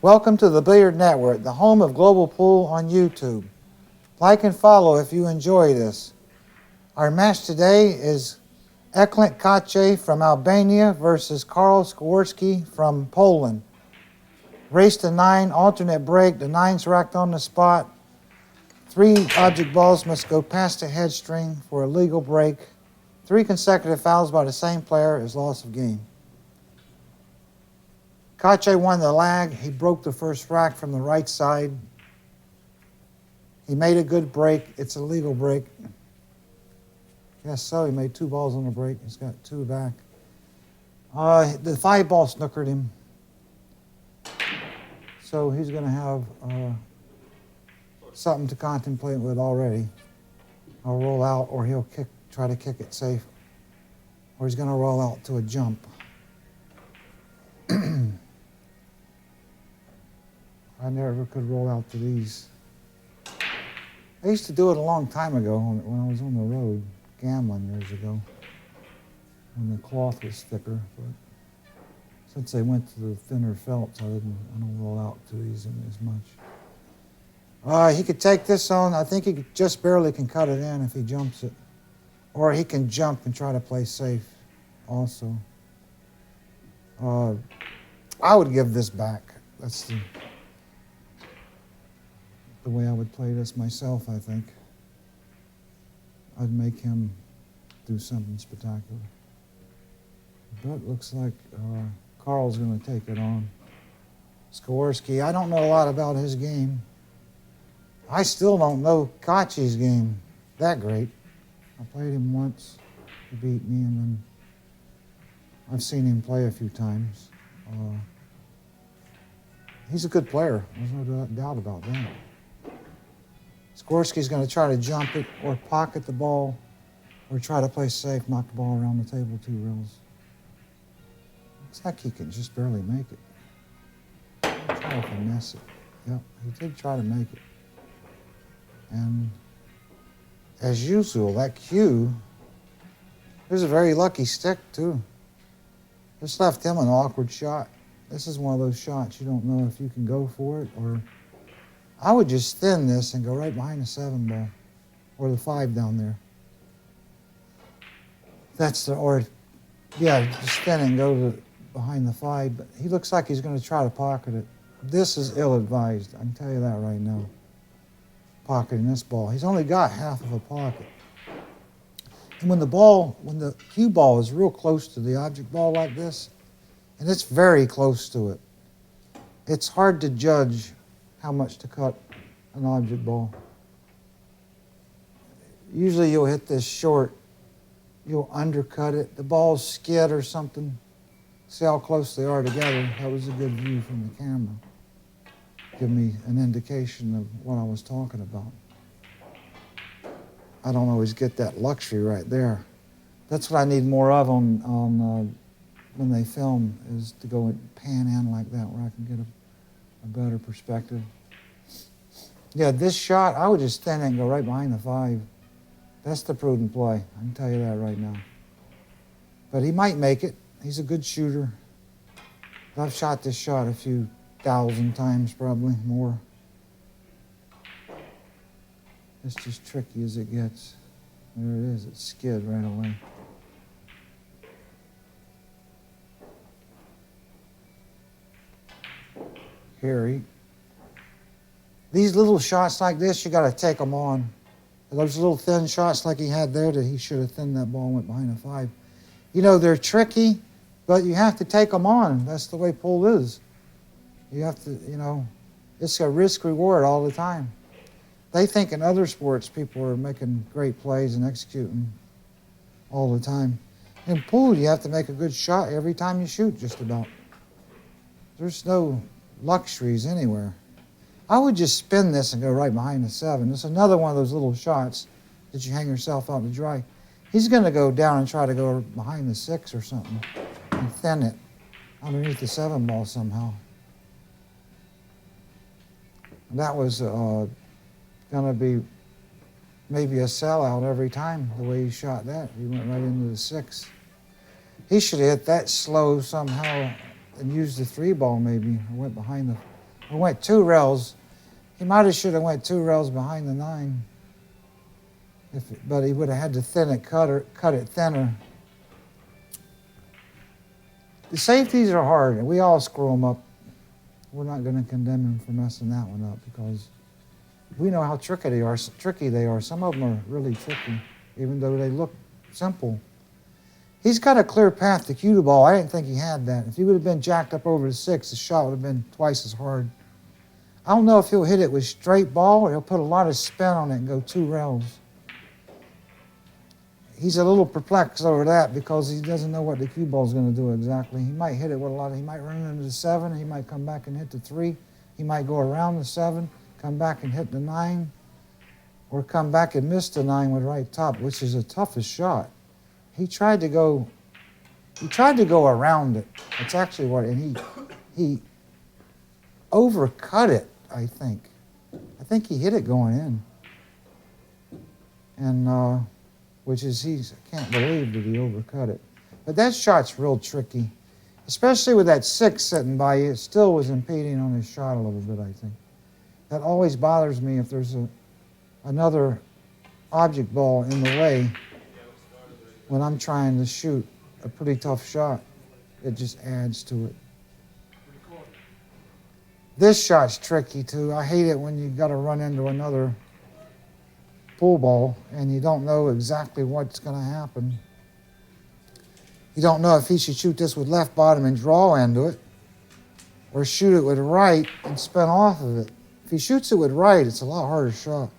Welcome to the Billiard Network, the home of global pool on YouTube. Like and follow if you enjoy this. Our match today is Eklent KACI from Albania versus Karol SKOWERSKI from Poland. Race to 9, alternate break, the 9's racked on the spot. 3 object balls must go past the head string for a legal break. 3 consecutive fouls by the same player is loss of game. KACI won the lag. He broke the first rack from the right side. He made a good break. It's a legal break. Yes, so he made 2 balls on the break. He's got 2 back. The 5 ball snookered him. So he's going to have something to contemplate with already. I'll roll out, or he'll try to kick it safe. Or he's going to roll out to a jump. I never could roll out to these. I used to do it a long time ago when I was on the road, gambling years ago, when the cloth was thicker. But since they went to the thinner felts, I don't roll out to these as much. He could take this on. I think he just barely can cut it in if he jumps it. Or he can jump and try to play safe also. I would give this back. That's the way I would play this myself, I think. I'd make him do something spectacular. But it looks like Karol's going to take it on. SKOWERSKI, I don't know a lot about his game. I still don't know KACI's game that great. I played him once. He beat me, and then I've seen him play a few times. He's a good player. There's no doubt about that. SKOWERSKI's going to try to jump it or pocket the ball or try to play safe, knock the ball around the table 2 rails. Looks like he can just barely make it. Try to finesse it. Yep, he did try to make it. And as usual, that cue, there's a very lucky stick too. This left him an awkward shot. This is one of those shots you don't know if you can go for it, or I would just thin this and go right behind the 7 ball or the 5 down there. Just thin and go behind the 5, but he looks like he's going to try to pocket it. This is ill-advised, I can tell you that right now. Pocketing this ball. He's only got half of a pocket. And when the cue ball is real close to the object ball like this, and it's very close to it, it's hard to judge how much to cut an object ball. Usually you'll hit this short, you'll undercut it, the balls skid or something. See how close they are together. That was a good view from the camera. Give me an indication of what I was talking about. I don't always get that luxury right there. That's what I need more of on when they film, is to go and pan in like that where I can get a better perspective. Yeah, this shot, I would just stand there and go right behind the 5. That's the prudent play. I can tell you that right now. But he might make it. He's a good shooter. I've shot this shot a few 1,000 times, probably more. It's just tricky as it gets. There it is. It skid right away. Harry. These little shots like this, you got to take them on. Those little thin shots like he had there, that he should have thinned that ball and went behind the 5. You know, they're tricky, but you have to take them on. That's the way pool is. You have to, it's a risk-reward all the time. They think in other sports people are making great plays and executing all the time. In pool, you have to make a good shot every time you shoot, just about. There's no luxuries anywhere. I would just spin this and go right behind the 7. It's another one of those little shots that you hang yourself out to dry. He's going to go down and try to go behind the 6 or something and thin it underneath the 7 ball somehow. That was going to be maybe a sellout every time, the way he shot that. He went right into the 6. He should have hit that slow somehow and used the 3 ball maybe, or went behind the or went 2 rails. He might have should have went 2 rails behind the 9. But he would have had to cut it thinner. The safeties are hard, and we all screw them up. We're not going to condemn him for messing that one up because we know how tricky they are. Some of them are really tricky, even though they look simple. He's got a clear path to cue the ball. I didn't think he had that. If he would have been jacked up over the 6, the shot would have been twice as hard. I don't know if he'll hit it with straight ball or he'll put a lot of spin on it and go 2 rails. He's a little perplexed over that because he doesn't know what the cue ball is going to do exactly. He might hit it with a lot. He might run into the 7. He might come back and hit the 3. He might go around the 7, come back and hit the 9, or come back and miss the 9 with right top, which is the toughest shot. He tried to go around it. That's actually what, and he overcut it, I think. I think he hit it going in. And, which is, I can't believe that he overcut it. But that shot's real tricky. Especially with that 6 sitting by you, it still was impeding on his shot a little bit, I think. That always bothers me if there's another object ball in the way when I'm trying to shoot a pretty tough shot. It just adds to it. This shot's tricky too. I hate it when you got to run into another pool ball and you don't know exactly what's going to happen. You don't know if he should shoot this with left bottom and draw into it or shoot it with right and spin off of it. If he shoots it with right, it's a lot harder shot.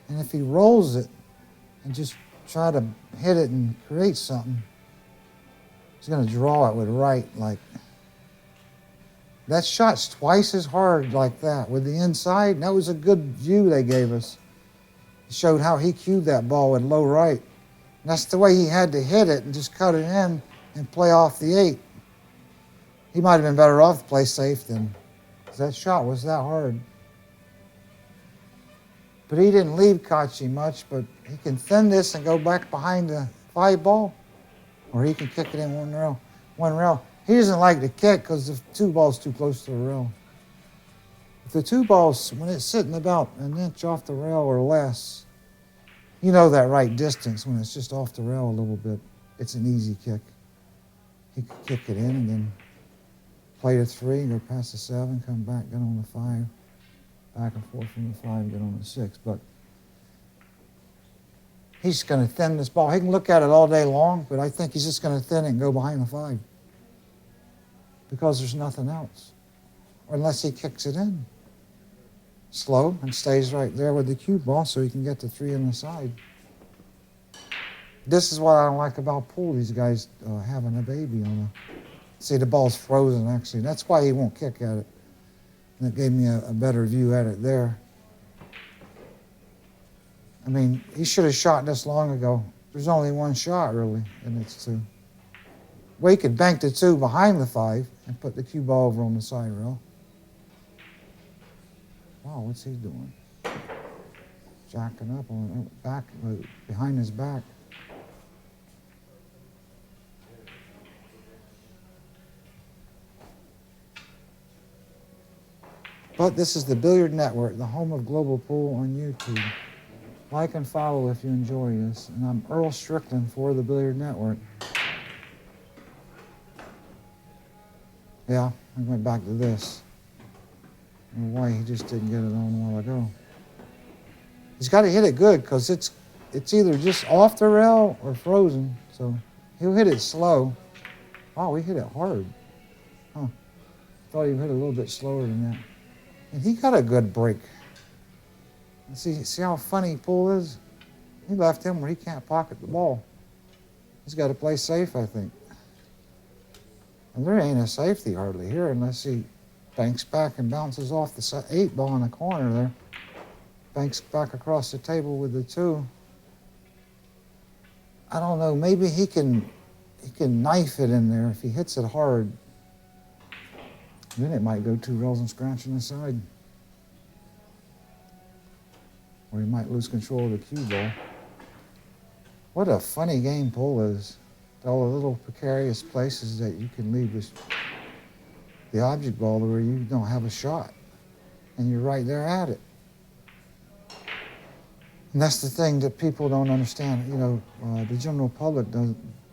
And if he rolls it and just try to hit it and create something, he's going to draw it with right. Like that shot's twice as hard like that with the inside. And that was a good view they gave us. It showed how he cued that ball with low right. And that's the way he had to hit it and just cut it in and play off the 8. He might have been better off to play safe than, because that shot was that hard. But he didn't leave KACI much, but he can thin this and go back behind the 5 ball, or he can kick it in 1 rail. 1 rail. He doesn't like to kick because the 2 ball's too close to the rail. If the 2 ball's, when it's sitting about an inch off the rail or less, you know that right distance. When it's just off the rail a little bit, it's an easy kick. He could kick it in and then play the 3, go past the 7, come back, get on the 5, back and forth from the 5, get on the 6. But he's going to thin this ball. He can look at it all day long, but I think he's just going to thin it and go behind the 5 because there's nothing else, unless he kicks it in slow and stays right there with the cue ball so he can get the 3 on the side. This is what I don't like about pool, these guys having a baby on a... See, the ball's frozen, actually. That's why he won't kick at it. And it gave me a better view at it there. I mean, he should have shot this long ago. There's only 1 shot, really, and it's 2. Well, he could bank the 2 behind the 5 and put the cue ball over on the side rail. Wow, what's he doing? Jacking up on back, behind his back. But this is the Billiard Network, the home of global pool on YouTube. Like and follow if you enjoy this. And I'm Earl Strickland for the Billiard Network. Yeah, I went back to this. I don't know why he just didn't get it on a while ago. He's got to hit it good because it's either just off the rail or frozen. So he'll hit it slow. Oh, he hit it hard. Huh. Thought he'd hit it a little bit slower than that. And he got a good break. See how funny Poole is? He left him where he can't pocket the ball. He's got to play safe, I think. And there ain't a safety hardly here unless he banks back and bounces off the 8 ball in the corner there. Banks back across the table with the 2. I don't know, maybe he can knife it in there if he hits it hard. Then it might go 2 rails and scratch on the side. Or he might lose control of the cue ball. What a funny game pool is. All the little precarious places that you can leave the object ball where you don't have a shot. and you're right there at it. And that's the thing that people don't understand. You know, the general public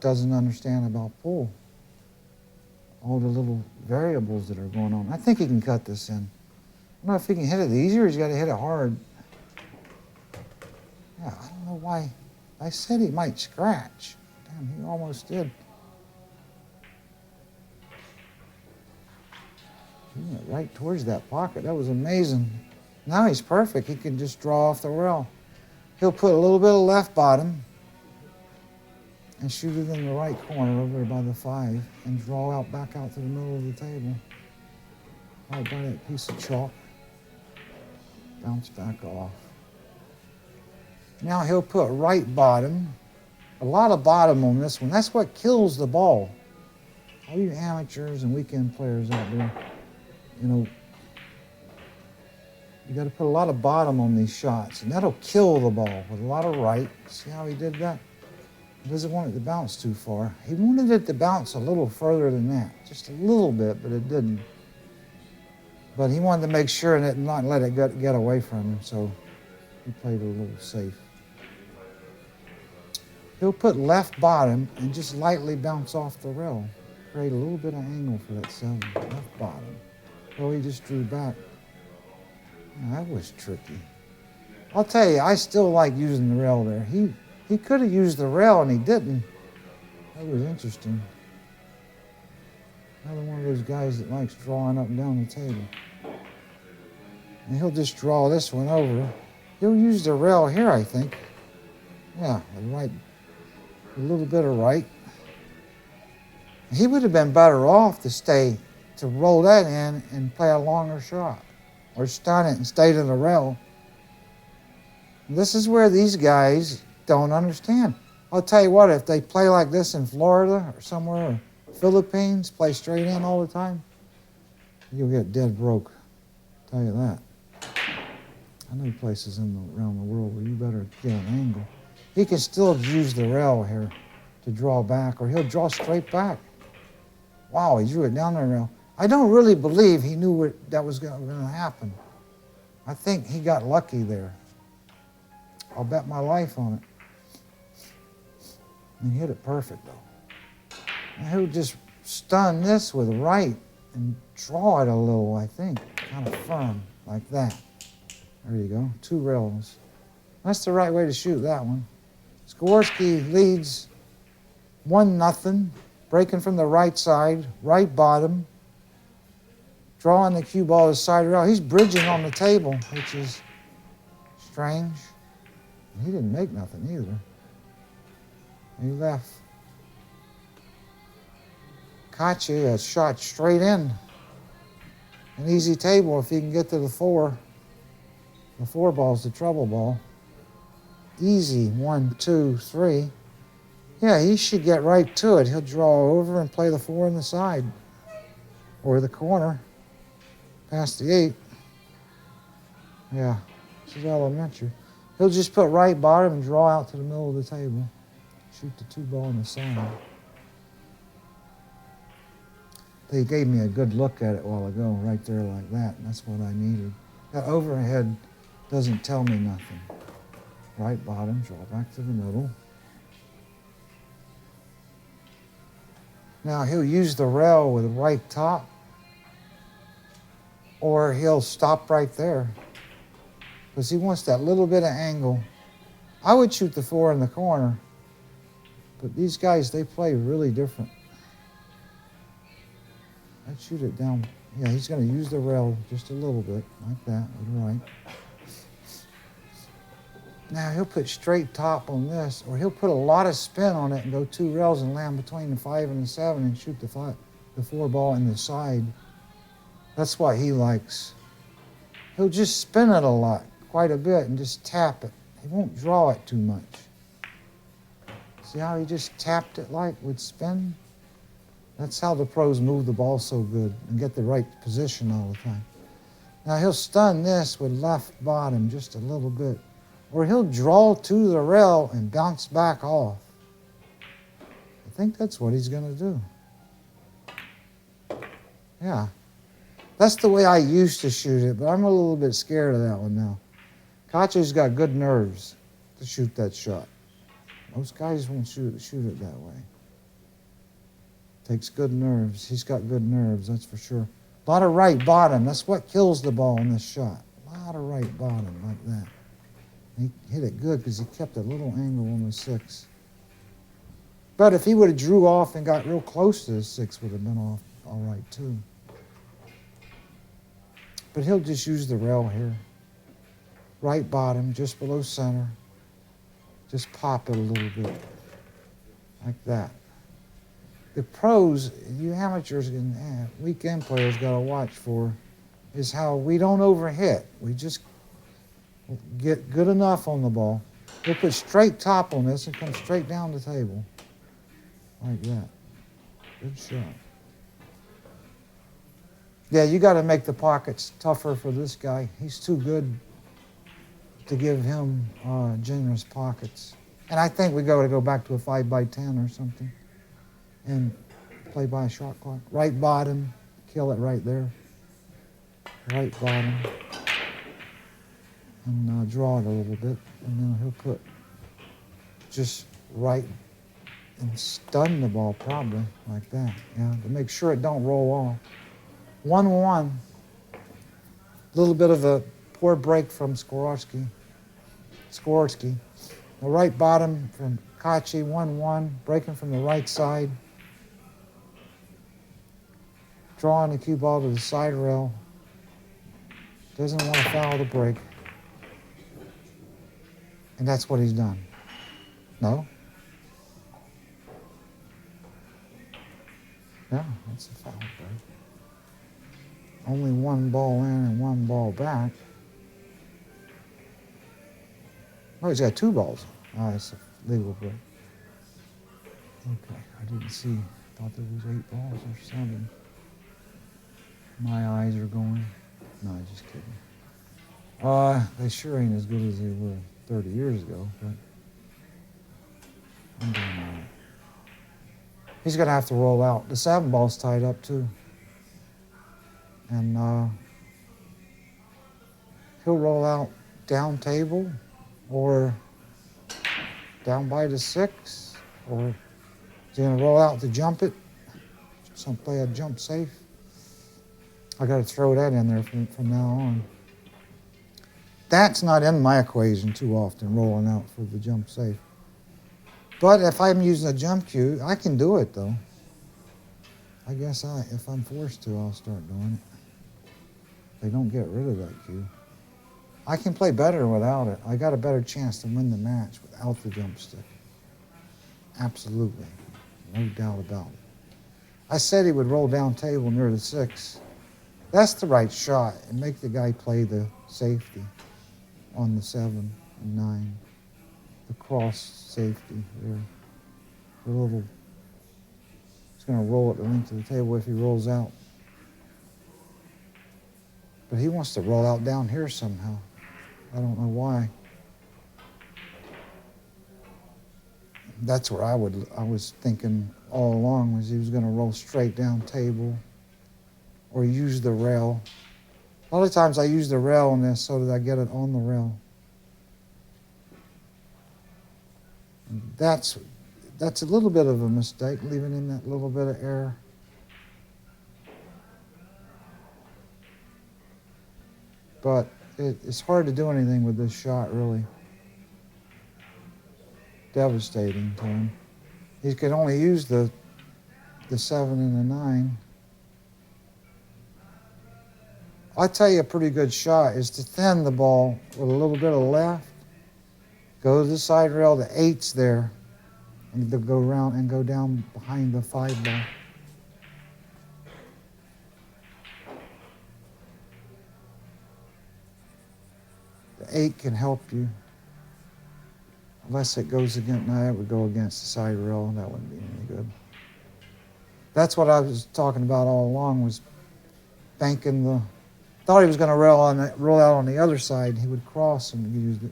doesn't understand about pool. All the little variables that are going on. I think he can cut this in. I don't know if he can hit it easier, he's got to hit it hard. Yeah, I don't know why. I said he might scratch. Damn, he almost did. He went right towards that pocket. That was amazing. Now he's perfect. He can just draw off the rail. He'll put a little bit of left bottom and shoot it in the right corner over there by the 5 and draw out back out to the middle of the table. Right by that piece of chalk. Bounce back off. Now he'll put right bottom. A lot of bottom on this one. That's what kills the ball. All you amateurs and weekend players out there, you know, you got to put a lot of bottom on these shots, and that'll kill the ball with a lot of right. See how he did that? He doesn't want it to bounce too far. He wanted it to bounce a little further than that, just a little bit, but it didn't. But he wanted to make sure and not let it get away from him, so he played a little safe. He'll put left bottom and just lightly bounce off the rail. Create a little bit of angle for that 7, left bottom. Oh, he just drew back. That was tricky. I'll tell you, I still like using the rail there. He could have used the rail and he didn't. That was interesting. Another one of those guys that likes drawing up and down the table. And he'll just draw this one over. He'll use the rail here, I think. Yeah, the right, a little bit of right. He would have been better off to roll that in and play a longer shot. Or stun it and stay to the rail. This is where these guys don't understand. I'll tell you what, if they play like this in Florida or somewhere, or Philippines, play straight in all the time, you'll get dead broke. I'll tell you that. I know places around the world where you better get an angle. He can still use the rail here to draw back, or he'll draw straight back. Wow, he drew it down the rail. I don't really believe he knew that was going to happen. I think he got lucky there. I'll bet my life on it. And he hit it perfect, though. And he'll just stun this with right and draw it a little, I think, kind of firm, like that. There you go, 2 rails. That's the right way to shoot that one. SKOWERSKI leads 1-0, breaking from the right side, right bottom. Drawing the cue ball to the side rail. He's bridging on the table, which is strange. He didn't make nothing either. He left KACI a shot straight in. An easy table if he can get to the 4. The 4 ball's the trouble ball. Easy, 1, 2, 3. Yeah, he should get right to it. He'll draw over and play the 4 on the side or the corner. Past the 8. Yeah, this is elementary. He'll just put right bottom and draw out to the middle of the table. Shoot the 2 ball on the side. They gave me a good look at it a while ago, right there like that, and that's what I needed. That overhead doesn't tell me nothing. Right bottom, draw back to the middle. Now he'll use the rail with the right top, or he'll stop right there because he wants that little bit of angle. I would shoot the 4 in the corner, but these guys, they play really different. I'd shoot it down. Yeah, he's going to use the rail just a little bit, like that, with the right. Now he'll put straight top on this, or he'll put a lot of spin on it and go 2 rails and land between the 5 and the 7 and shoot the 4 ball in the side. That's what he likes. He'll just spin it a lot, quite a bit, and just tap it. He won't draw it too much. See how he just tapped it like with spin? That's how the pros move the ball so good and get the right position all the time. Now he'll stun this with left bottom just a little bit, or he'll draw to the rail and bounce back off. I think that's what he's going to do. Yeah. That's the way I used to shoot it, but I'm a little bit scared of that one now. KACI's got good nerves to shoot that shot. Most guys won't shoot it that way. Takes good nerves. He's got good nerves, that's for sure. A lot of right bottom. That's what kills the ball in this shot. A lot of right bottom like that. He hit it good because he kept a little angle on the 6. But if he would have drew off and got real close to the 6, would have been off all right too. But he'll just use the rail here. Right bottom, just below center. Just pop it a little bit. Like that. The pros, you amateurs and weekend players got to watch for is how we don't overhit. We just get good enough on the ball. We'll put straight top on this and come straight down the table. Like that. Good shot. Yeah, you got to make the pockets tougher for this guy. He's too good to give him generous pockets. And I think we got to go back to a 5x10 or something and play by a shot clock. Right bottom, kill it right there. Right bottom. And draw it a little bit. And then he'll put just right and stun the ball probably like that. Yeah, to make sure it don't roll off. 1-1. A little bit of a poor break from SKOWERSKI. The right bottom from KACI, 1-1, breaking from the right side. Drawing the cue ball to the side rail. Doesn't want to foul the break. And that's what he's done. No? Yeah, that's a foul break. Only one ball in and one ball back. Oh, he's got 2 balls. Oh, that's a legal break. Okay, I didn't see. Thought there was 8 balls or 7. My eyes are going. No, just kidding. They sure ain't as good as they were 30 years ago, but I'm doing all right. He's going to have to roll out. The 7 ball's tied up, too. And he'll roll out down table or down by the 6, or is he going to roll out to jump it? Some play a jump safe. I got to throw that in there from now on. That's not in my equation too often, rolling out for the jump safe. But if I'm using a jump cue, I can do it though. I guess if I'm forced to, I'll start doing it. They don't get rid of that cue. I can play better without it. I got a better chance to win the match without the jump stick. Absolutely. No doubt about it. I said he would roll down table near the 6. That's the right shot and make the guy play the safety on the 7 and 9. The cross safety there. The little, he's going to roll it the length of the table if he rolls out. But he wants to roll out down here somehow. I don't know why. That's where I was thinking all along, was he was going to roll straight down table or use the rail. A lot of times I use the rail on this so that I get it on the rail. That's a little bit of a mistake, leaving in that little bit of error. But it's hard to do anything with this shot, really. Devastating to him. He could only use the 7 and the 9. I'll tell you a pretty good shot is to thin the ball with a little bit of left, go to the side rail, the 8's there, and they'll go around and go down behind the 5 ball. The 8 can help you. Unless it goes against, no, it would go against the side rail, and that wouldn't be any good. That's what I was talking about all along, was banking the, thought he was going to roll out on the other side, he would cross and use it.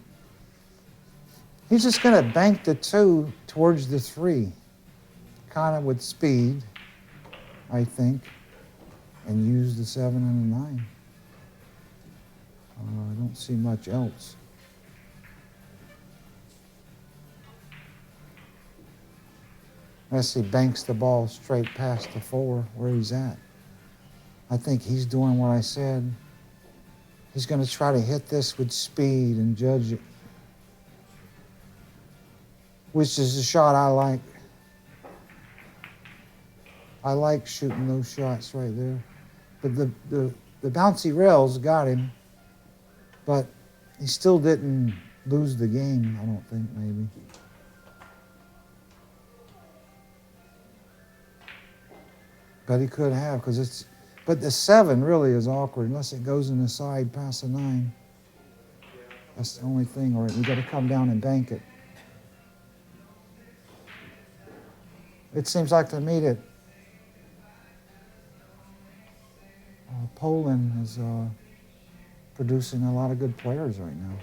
He's just going to bank the 2 towards the 3, kind of with speed, I think. and use the 7 and the 9. I don't see much else. Unless he banks the ball straight past the 4 where he's at. I think he's doing what I said. He's going to try to hit this with speed and judge it, which is a shot I like. I like shooting those shots right there. But the bouncy rails got him, but he still didn't lose the game, I don't think, maybe. But he could have, because it's... But the 7 really is awkward unless it goes in the side past the 9. That's the only thing, or you got to come down and bank it. It seems like to me that Poland is producing a lot of good players right now.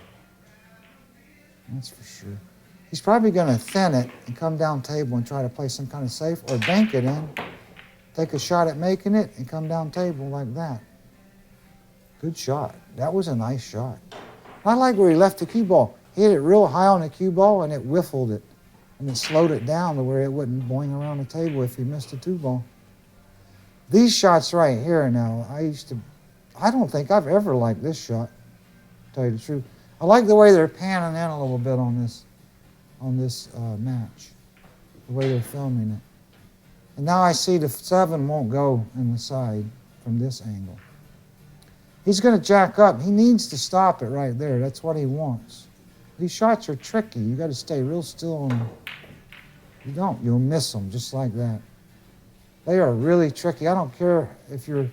That's for sure. He's probably going to thin it and come down table and try to play some kind of safe, or bank it in. Take a shot at making it and come down table like that. Good shot. That was a nice shot. I like where he left the cue ball. He hit it real high on the cue ball and it whiffled it. And it slowed it down to where it wouldn't boing around the table if he missed a 2 ball. These shots right here now, I don't think I've ever liked this shot, to tell you the truth. I like the way they're panning in a little bit on this match, the way they're filming it. And now I see the 7 won't go in the side from this angle. He's going to jack up. He needs to stop it right there. That's what he wants. These shots are tricky. You got to stay real still. And you don't, you'll miss them just like that. They are really tricky. I don't care if you're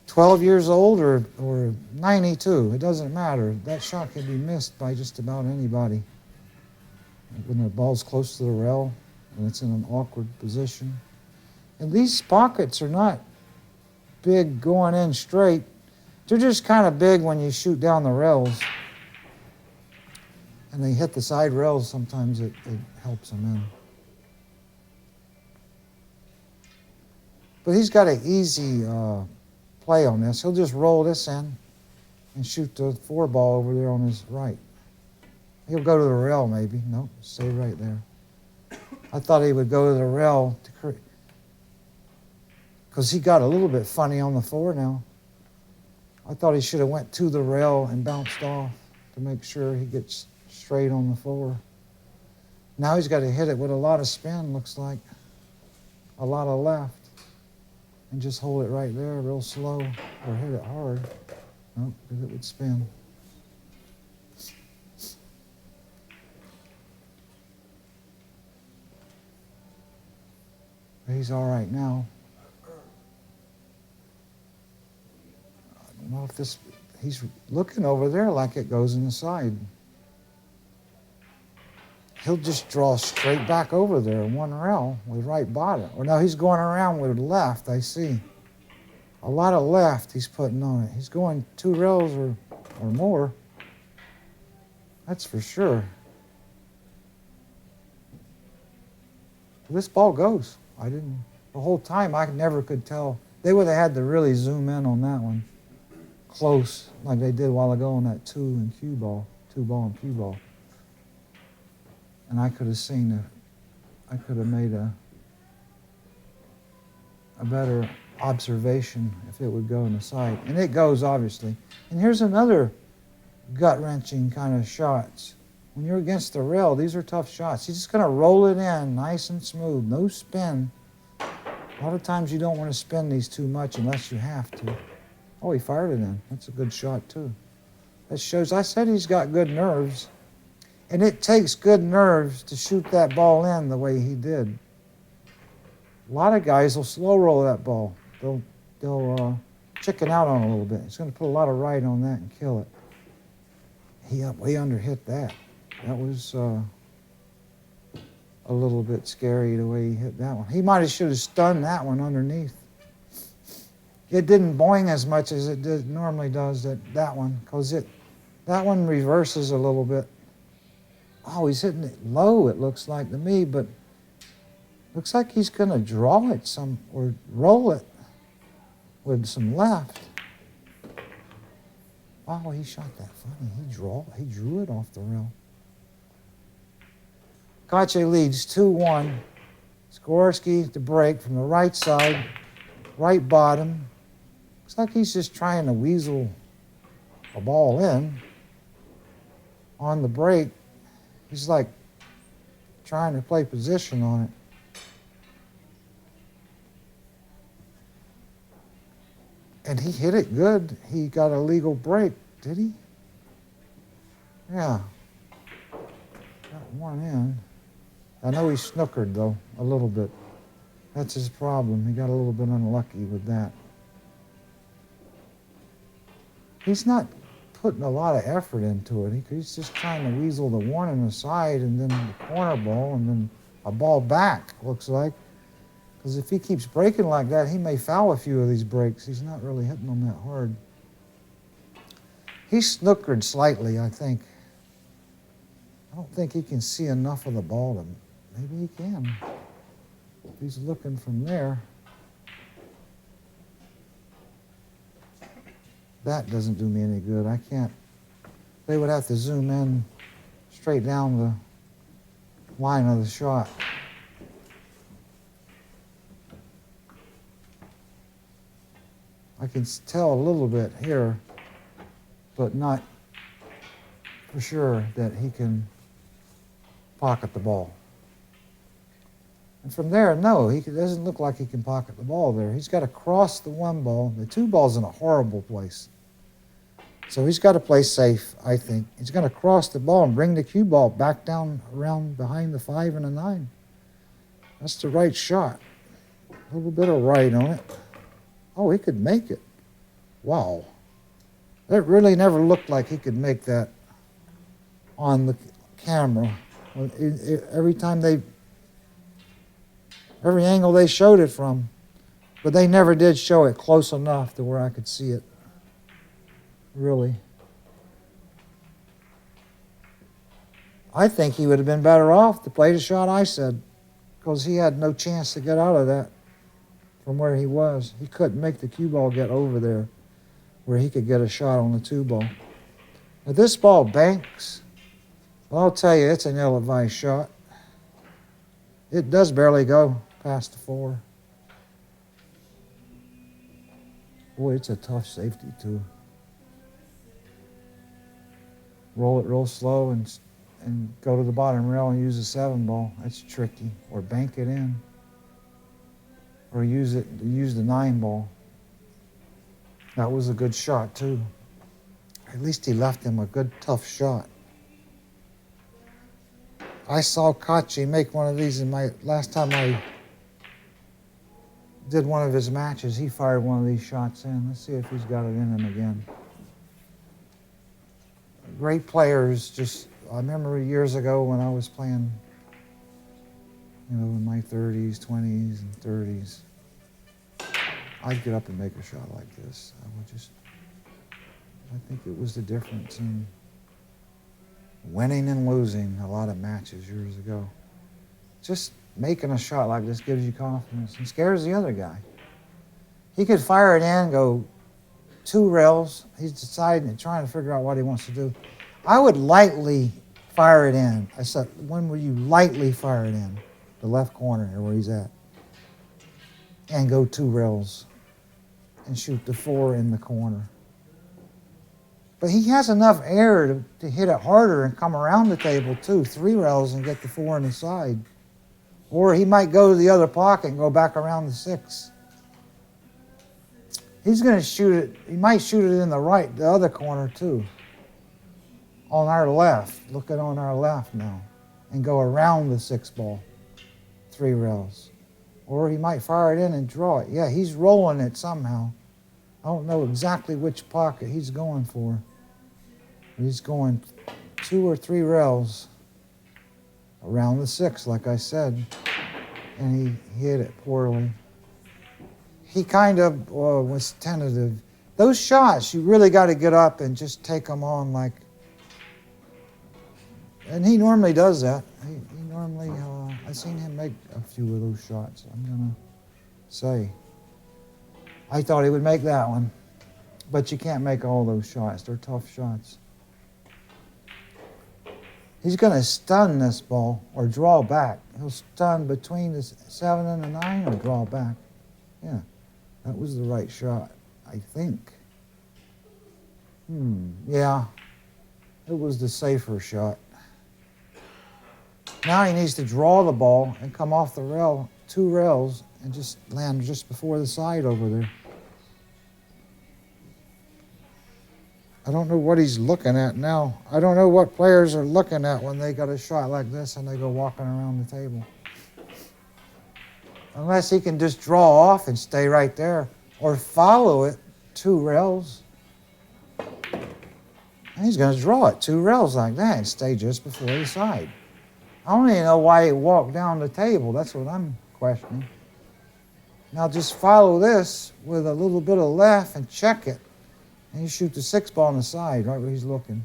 12 years old or 92. It doesn't matter. That shot can be missed by just about anybody. When the ball's close to the rail, and it's in an awkward position. And these pockets are not big going in straight. They're just kind of big when you shoot down the rails. And they hit the side rails, sometimes it helps them in. But he's got an easy play on this. He'll just roll this in and shoot the 4 ball over there on his right. He'll go to the rail maybe. Nope, stay right there. I thought he would go to the rail because he got a little bit funny on the 4 now. I thought he should have went to the rail and bounced off to make sure he gets straight on the 4. Now he's got to hit it with a lot of spin, looks like. A lot of left. And just hold it right there real slow or hit it hard. Nope, because it would spin. He's all right now. I don't know if this... He's looking over there like it goes in the side. He'll just draw straight back over there, 1 rail with right bottom. Or no, he's going around with left, I see. A lot of left he's putting on it. He's going 2 rails or more. That's for sure. This ball goes. The whole time I never could tell. They would have had to really zoom in on that one. Close, like they did a while ago on that 2 and cue ball. 2 ball and cue ball. And I could have seen I could have made a better observation if it would go in the side. And it goes, obviously. And here's another gut-wrenching kind of shots. When you're against the rail, these are tough shots. You're just going to roll it in nice and smooth, no spin. A lot of times you don't want to spin these too much unless you have to. Oh, he fired it in. That's a good shot, too. That shows, I said he's got good nerves. And it takes good nerves to shoot that ball in the way he did. A lot of guys will slow roll that ball. They'll chicken out on it a little bit. He's going to put a lot of right on that and kill it. He underhit that. That was a little bit scary the way he hit that one. He should have stunned that one underneath. It didn't boing as much as it normally does that one, because that one reverses a little bit. Oh, he's hitting it low, it looks like to me, but looks like he's going to draw it or roll it. with some left. Wow, he shot that funny. He drew it off the rail. KACI leads 2-1. SKOWERSKI to break from the right side, right bottom. Looks like he's just trying to weasel a ball in on the break. He's like trying to play position on it. And he hit it good. He got a legal break, did he? Yeah. Got one in. I know he snookered, though, a little bit. That's his problem. He got a little bit unlucky with that. He's not putting a lot of effort into it. He's just trying to weasel the one in the side and then the corner ball and then a ball back, looks like. Because if he keeps breaking like that, he may foul a few of these breaks. He's not really hitting them that hard. He snookered slightly, I think. I don't think he can see enough of the ball to... Maybe he can. If he's looking from there. That doesn't do me any good. I can't... They would have to zoom in straight down the line of the shot. I can tell a little bit here, but not for sure that he can pocket the ball. And from there, no, it doesn't look like he can pocket the ball there. He's got to cross the one ball. The two ball's in a horrible place. So he's got to play safe, I think. He's going to cross the ball and bring the cue ball back down around behind the 5 and the 9. That's the right shot. A little bit of right on it. Oh, he could make it. Wow. That really never looked like he could make that on the camera. Every angle they showed it from, but they never did show it close enough to where I could see it. Really. I think he would have been better off to play the shot I said, because he had no chance to get out of that. From where he was. He couldn't make the cue ball get over there where he could get a shot on the 2 ball. Now this ball banks. Well, I'll tell you, it's an ill-advised shot. It does barely go past the 4. Boy, it's a tough safety too. Roll it real slow and go to the bottom rail and use a 7 ball. That's tricky. Or bank it in. Or use the 9 ball. That was a good shot too. At least he left him a good tough shot. I saw KACI make one of these in my last time I did one of his matches. He fired one of these shots in. Let's see if he's got it in him again. Great players. Just I remember years ago when I was playing, in my 30s, 20s, and 30s, I'd get up and make a shot like this. I think it was the difference in winning and losing a lot of matches years ago. Just making a shot like this gives you confidence and scares the other guy. He could fire it in, go 2 rails. He's deciding and trying to figure out what he wants to do. I would lightly fire it in. I said, when will you lightly fire it in? The left corner where he's at. And go 2 rails and shoot the 4 in the corner. But he has enough air to hit it harder and come around the table too, 3 rails and get the 4 on the side. Or he might go to the other pocket and go back around the 6. He's going to shoot it, he might shoot it in the other corner too. On our left, look at on our left now. And go around the 6 ball, 3 rails. Or he might fire it in and draw it. Yeah, he's rolling it somehow. I don't know exactly which pocket he's going for. He's going 2 or 3 rails around the 6, like I said. And he hit it poorly. He kind of was tentative. Those shots, you really got to get up and just take them on like... And he normally does that. He normally, I've seen him make a few of those shots, I'm going to say. I thought he would make that one. But you can't make all those shots. They're tough shots. He's going to stun this ball or draw back. He'll stun between the 7 and the 9 or draw back. Yeah, that was the right shot, I think. Yeah, it was the safer shot. Now he needs to draw the ball and come off the rail, 2 rails, and just land just before the side over there. I don't know what he's looking at now. I don't know what players are looking at when they got a shot like this and they go walking around the table. Unless he can just draw off and stay right there or follow it 2 rails. And he's going to draw it 2 rails like that and stay just before the side. I don't even know why he walked down the table. That's what I'm questioning. Now just follow this with a little bit of left and check it. And you shoot the 6 ball on the side, right where he's looking.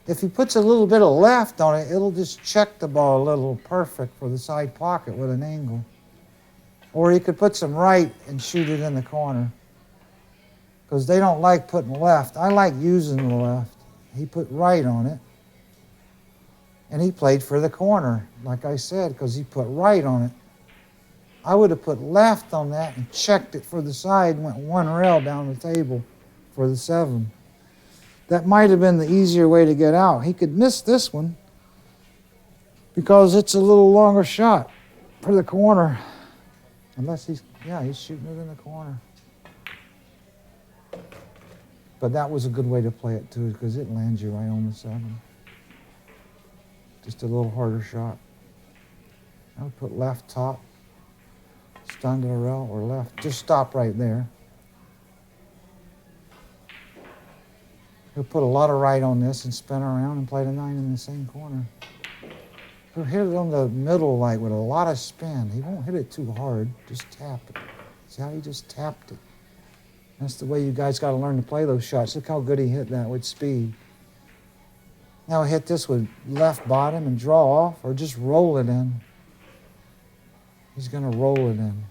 If he puts a little bit of left on it, it'll just check the ball a little perfect for the side pocket with an angle. Or he could put some right and shoot it in the corner. Because they don't like putting left. I like using the left. He put right on it. And he played for the corner, like I said, because he put right on it. I would have put left on that and checked it for the side and went 1 rail down the table for the 7. That might have been the easier way to get out. He could miss this one because it's a little longer shot for the corner. Unless he's shooting it in the corner. But that was a good way to play it too, because it lands you right on the 7. Just a little harder shot. I would put left top. Stun to the rail or left. Just stop right there. He'll put a lot of right on this and spin around and play the 9 in the same corner. He'll hit it on the middle like with a lot of spin. He won't hit it too hard. Just tap it. See how he just tapped it? That's the way you guys got to learn to play those shots. Look how good he hit that with speed. Now he'll hit this with left bottom and draw off or just roll it in. He's going to roll it in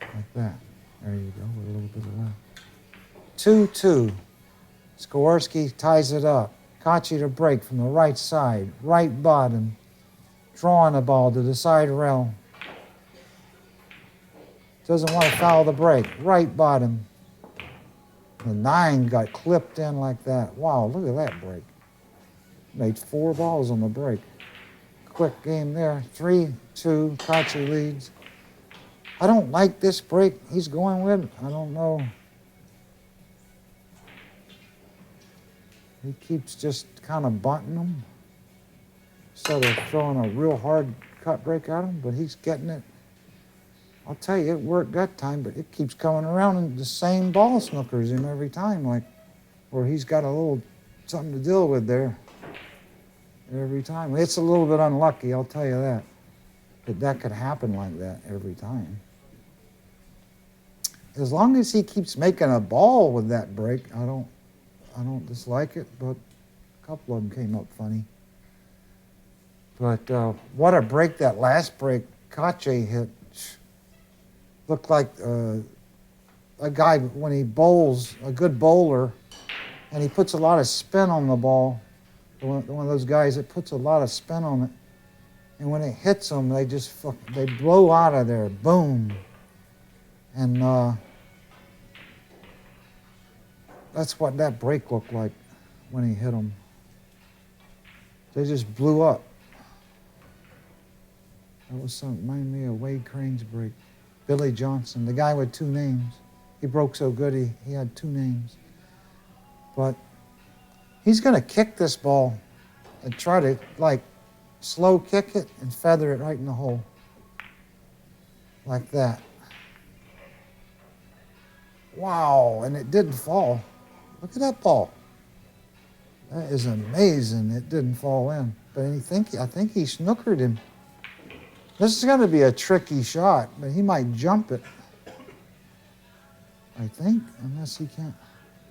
like that. There you go, with a little bit of left. 2-2. Skowerski ties it up. KACI to break from the right side, right bottom. Drawing the ball to the side rail. Doesn't want to foul the break. Right bottom. The 9 got clipped in like that. Wow, look at that break. Made 4 balls on the break. Quick game there. 3-2, KACI leads. I don't like this break he's going with. I don't know. He keeps just kind of bunting them instead of throwing a real hard cut break at him, but he's getting it. I'll tell you, it worked that time, but it keeps coming around and the same ball snookers him every time, like where he's got a little something to deal with there every time. It's a little bit unlucky, I'll tell you that. But that could happen like that every time. As long as he keeps making a ball with that break, I don't dislike it, but a couple of them came up funny. But what a break that last break KACI hit. Looked like a guy, when he bowls, a good bowler, and he puts a lot of spin on the ball, one of those guys that puts a lot of spin on it, and when it hits them, they blow out of there, boom. And that's what that break looked like when he hit them. They just blew up. That was something, reminded me of Wade Crane's break. Billy Johnson, the guy with 2 names. He broke so good he had 2 names. But he's going to kick this ball and try to like slow kick it and feather it right in the hole. Like that. Wow, and it didn't fall. Look at that ball. That is amazing. It didn't fall in. But I think he snookered him. This is going to be a tricky shot, but he might jump it. I think, unless he can't.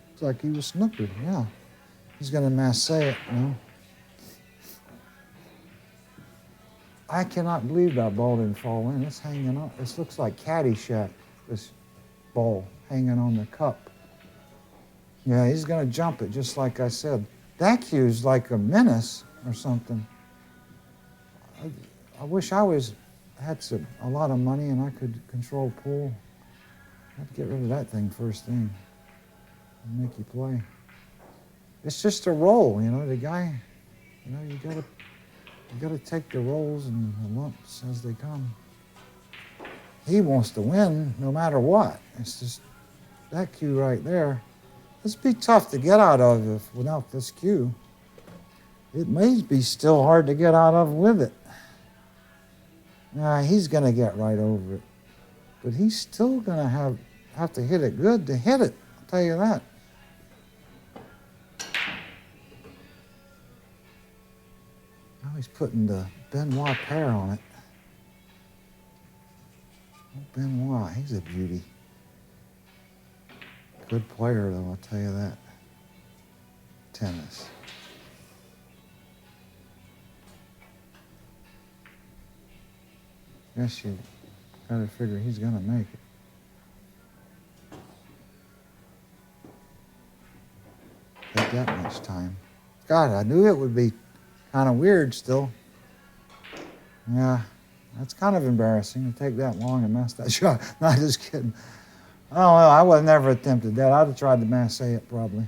Looks like he was snookered, yeah. He's going to masse it, you know. I cannot believe that ball didn't fall in. It's hanging up. This looks like Caddyshack. ball hanging on the cup. Yeah, he's going to jump it, just like I said. That cue's like a menace or something. I wish I had a lot of money and I could control pool. I'd get rid of that thing first thing and make you play. It's just a roll, you know. The guy, you know, you gotta take the rolls and the lumps as they come. He wants to win no matter what. It's just that cue right there. This would be tough to get out of without this cue. It may be still hard to get out of with it. Nah, he's going to get right over it. But he's still going to have to hit it good to hit it. I'll tell you that. Now he's putting the Benoit pair on it. Oh, Benoit, he's a beauty. Good player, though, I'll tell you that. Tennis. Guess you gotta figure he's gonna make it. Take that much time. God, I knew it would be kind of weird still. Yeah, that's kind of embarrassing to take that long and mess that shot. No, just kidding. Oh, well, I would have never attempted that. I'd have tried to masse it probably.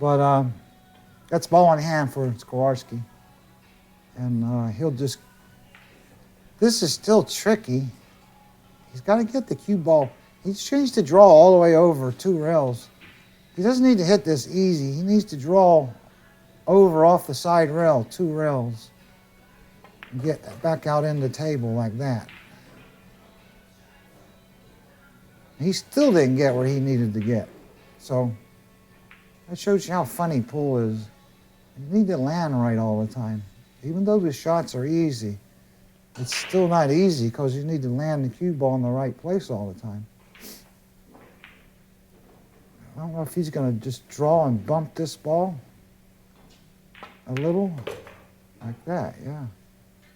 But that's ball in hand for SKOWERSKI. And he'll just... This is still tricky. He's got to get the cue ball. He's changed to draw all the way over 2 rails. He doesn't need to hit this easy. He needs to draw over off the side rail, 2 rails. And get back out in the table like that. He still didn't get where he needed to get. So that shows you how funny pool is. You need to land right all the time. Even though the shots are easy, it's still not easy because you need to land the cue ball in the right place all the time. I don't know if he's going to just draw and bump this ball a little like that, yeah.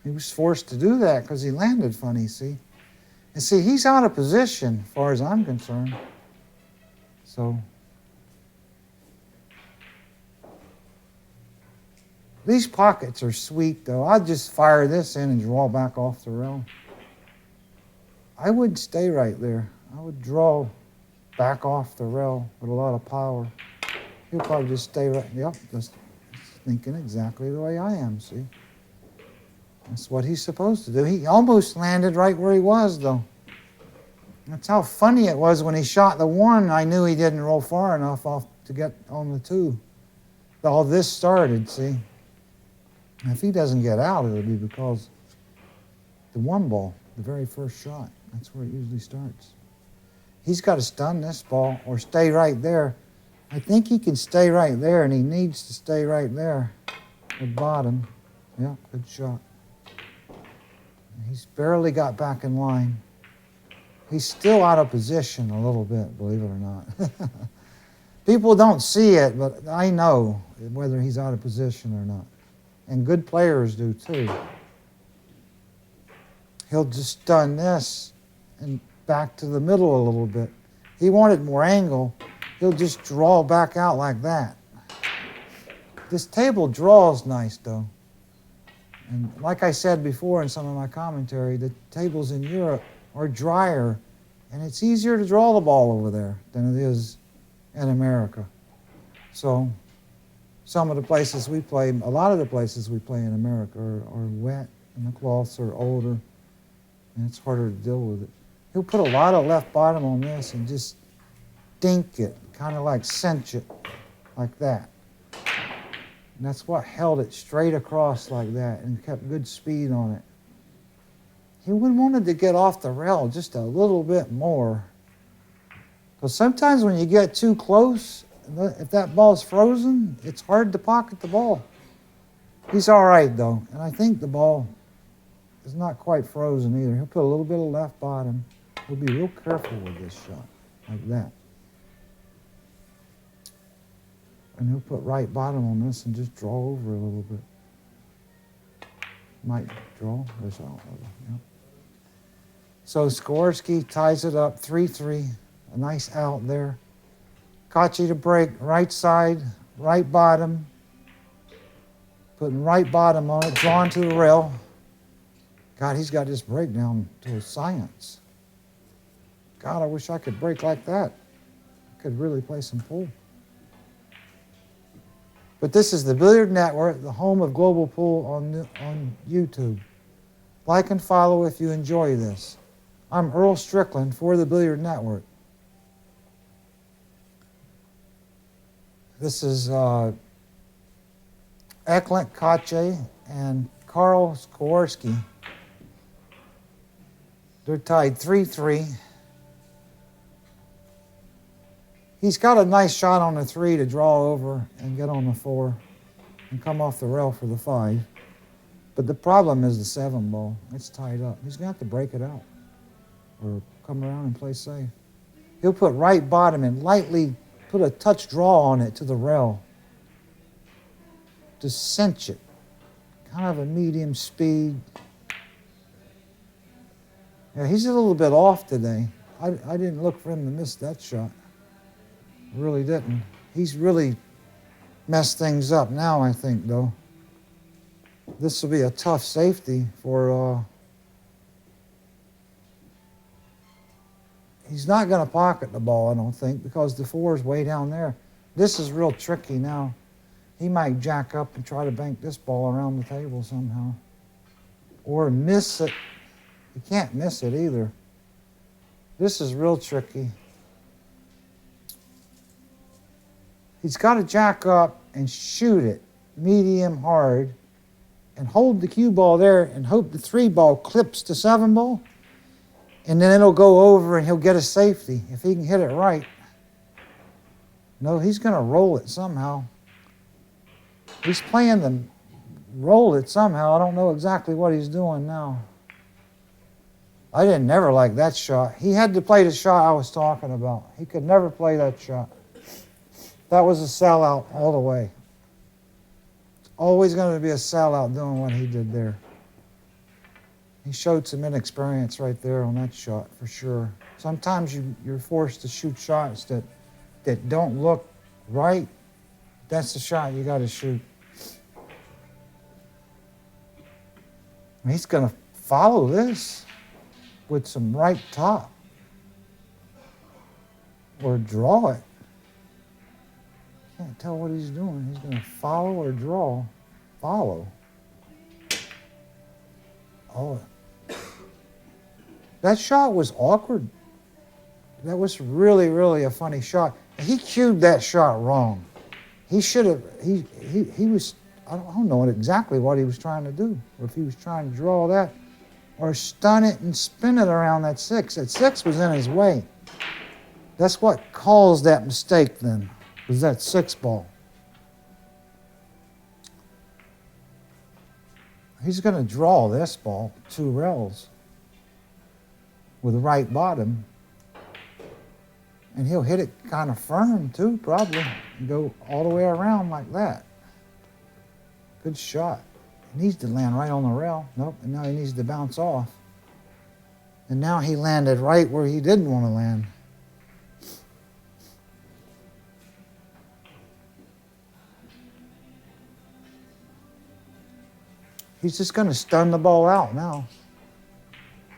He was forced to do that because he landed funny, see? And see, he's out of position as far as I'm concerned. So these pockets are sweet, though. I'd just fire this in and draw back off the rail. I wouldn't stay right there. I would draw back off the rail with a lot of power. He'll probably just stay right. Yep, just thinking exactly the way I am, see? That's what he's supposed to do. He almost landed right where he was, though. That's how funny it was when he shot the 1. I knew he didn't roll far enough off to get on the 2. All this started, see? And if he doesn't get out, it'll be because the 1 ball, the very first shot, that's where it usually starts. He's got to stun this ball or stay right there. I think he can stay right there, and he needs to stay right there at bottom. Yeah, good shot. He's barely got back in line. He's still out of position a little bit, believe it or not. People don't see it, but I know whether he's out of position or not. And good players do too. He'll just stun this and back to the middle a little bit. He wanted more angle. He'll just draw back out like that. This table draws nice, though. And like I said before in some of my commentary, the tables in Europe are drier, and it's easier to draw the ball over there than it is in America. So some of the places we play, a lot of the places we play in America are wet, and the cloths are older, and it's harder to deal with it. He'll put a lot of left bottom on this and just dink it, kind of like cinch it, like that. And that's what held it straight across like that and kept good speed on it. He would have wanted to get off the rail just a little bit more. Because sometimes when you get too close, if that ball's frozen, it's hard to pocket the ball. He's all right, though. And I think the ball is not quite frozen either. He'll put a little bit of left bottom. He'll be real careful with this shot, like that. And he'll put right bottom on this and just draw over a little bit. Might draw. There's all over. Yep. So SKOWERSKI ties it up 3-3. A nice out there. KACI to break, right side, right bottom. Putting right bottom on it, drawn to the rail. God, he's got this break down to a science. God, I wish I could break like that. I could really play some pool. But this is the Billiard Network, the home of global pool on YouTube. Like and follow if you enjoy this. I'm Earl Strickland for the Billiard Network. This is Eklent KACI and Karol SKOWERSKI. They're tied 3-3. He's got a nice shot on the 3 to draw over and get on the 4 and come off the rail for the 5. But the problem is the 7 ball. It's tied up. He's going to have to break it out or come around and play safe. He'll put right bottom and lightly put a touch draw on it to the rail to cinch it. Kind of a medium speed. Yeah, he's a little bit off today. I didn't look for him to miss that shot. Really didn't. He's really messed things up now, I think, though. This will be a tough safety for... He's not going to pocket the ball, I don't think, because the 4 is way down there. This is real tricky now. He might jack up and try to bank this ball around the table somehow. Or miss it. He can't miss it either. This is real tricky. He's got to jack up and shoot it medium hard and hold the cue ball there and hope the 3 ball clips the 7 ball. And then it'll go over and he'll get a safety if he can hit it right. No, he's going to roll it somehow. He's playing the roll it somehow. I don't know exactly what he's doing now. I didn't never like that shot. He had to play the shot I was talking about. He could never play that shot. That was a sellout all the way. It's always going to be a sellout doing what he did there. He showed some inexperience right there on that shot for sure. Sometimes you're forced to shoot shots that don't look right. That's the shot you got to shoot. And he's going to follow this with some right top or draw it. Can't tell what he's doing. He's going to follow or draw. Follow. Oh. That shot was awkward. That was really, really a funny shot. He cued that shot wrong. He should have, he was, I don't know exactly what he was trying to do. Or if he was trying to draw that or stun it and spin it around that 6. That 6 was in his way. That's what caused that mistake then, was that 6 ball. He's going to draw this ball 2 rails with the right bottom. And he'll hit it kind of firm too, probably. And go all the way around like that. Good shot. He needs to land right on the rail. Nope, and now he needs to bounce off. And now he landed right where he didn't want to land. He's just going to stun the ball out now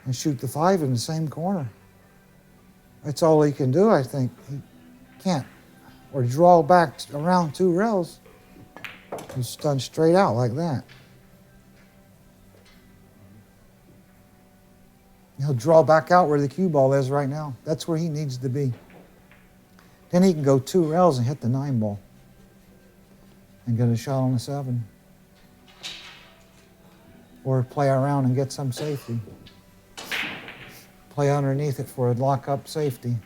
and shoot the 5 in the same corner. That's all he can do, I think. He can't. Or draw back around 2 rails. He's stun straight out like that. He'll draw back out where the cue ball is right now. That's where he needs to be. Then he can go 2 rails and hit the 9 ball and get a shot on the 7. Or play around and get some safety. Play underneath it for a lock-up safety.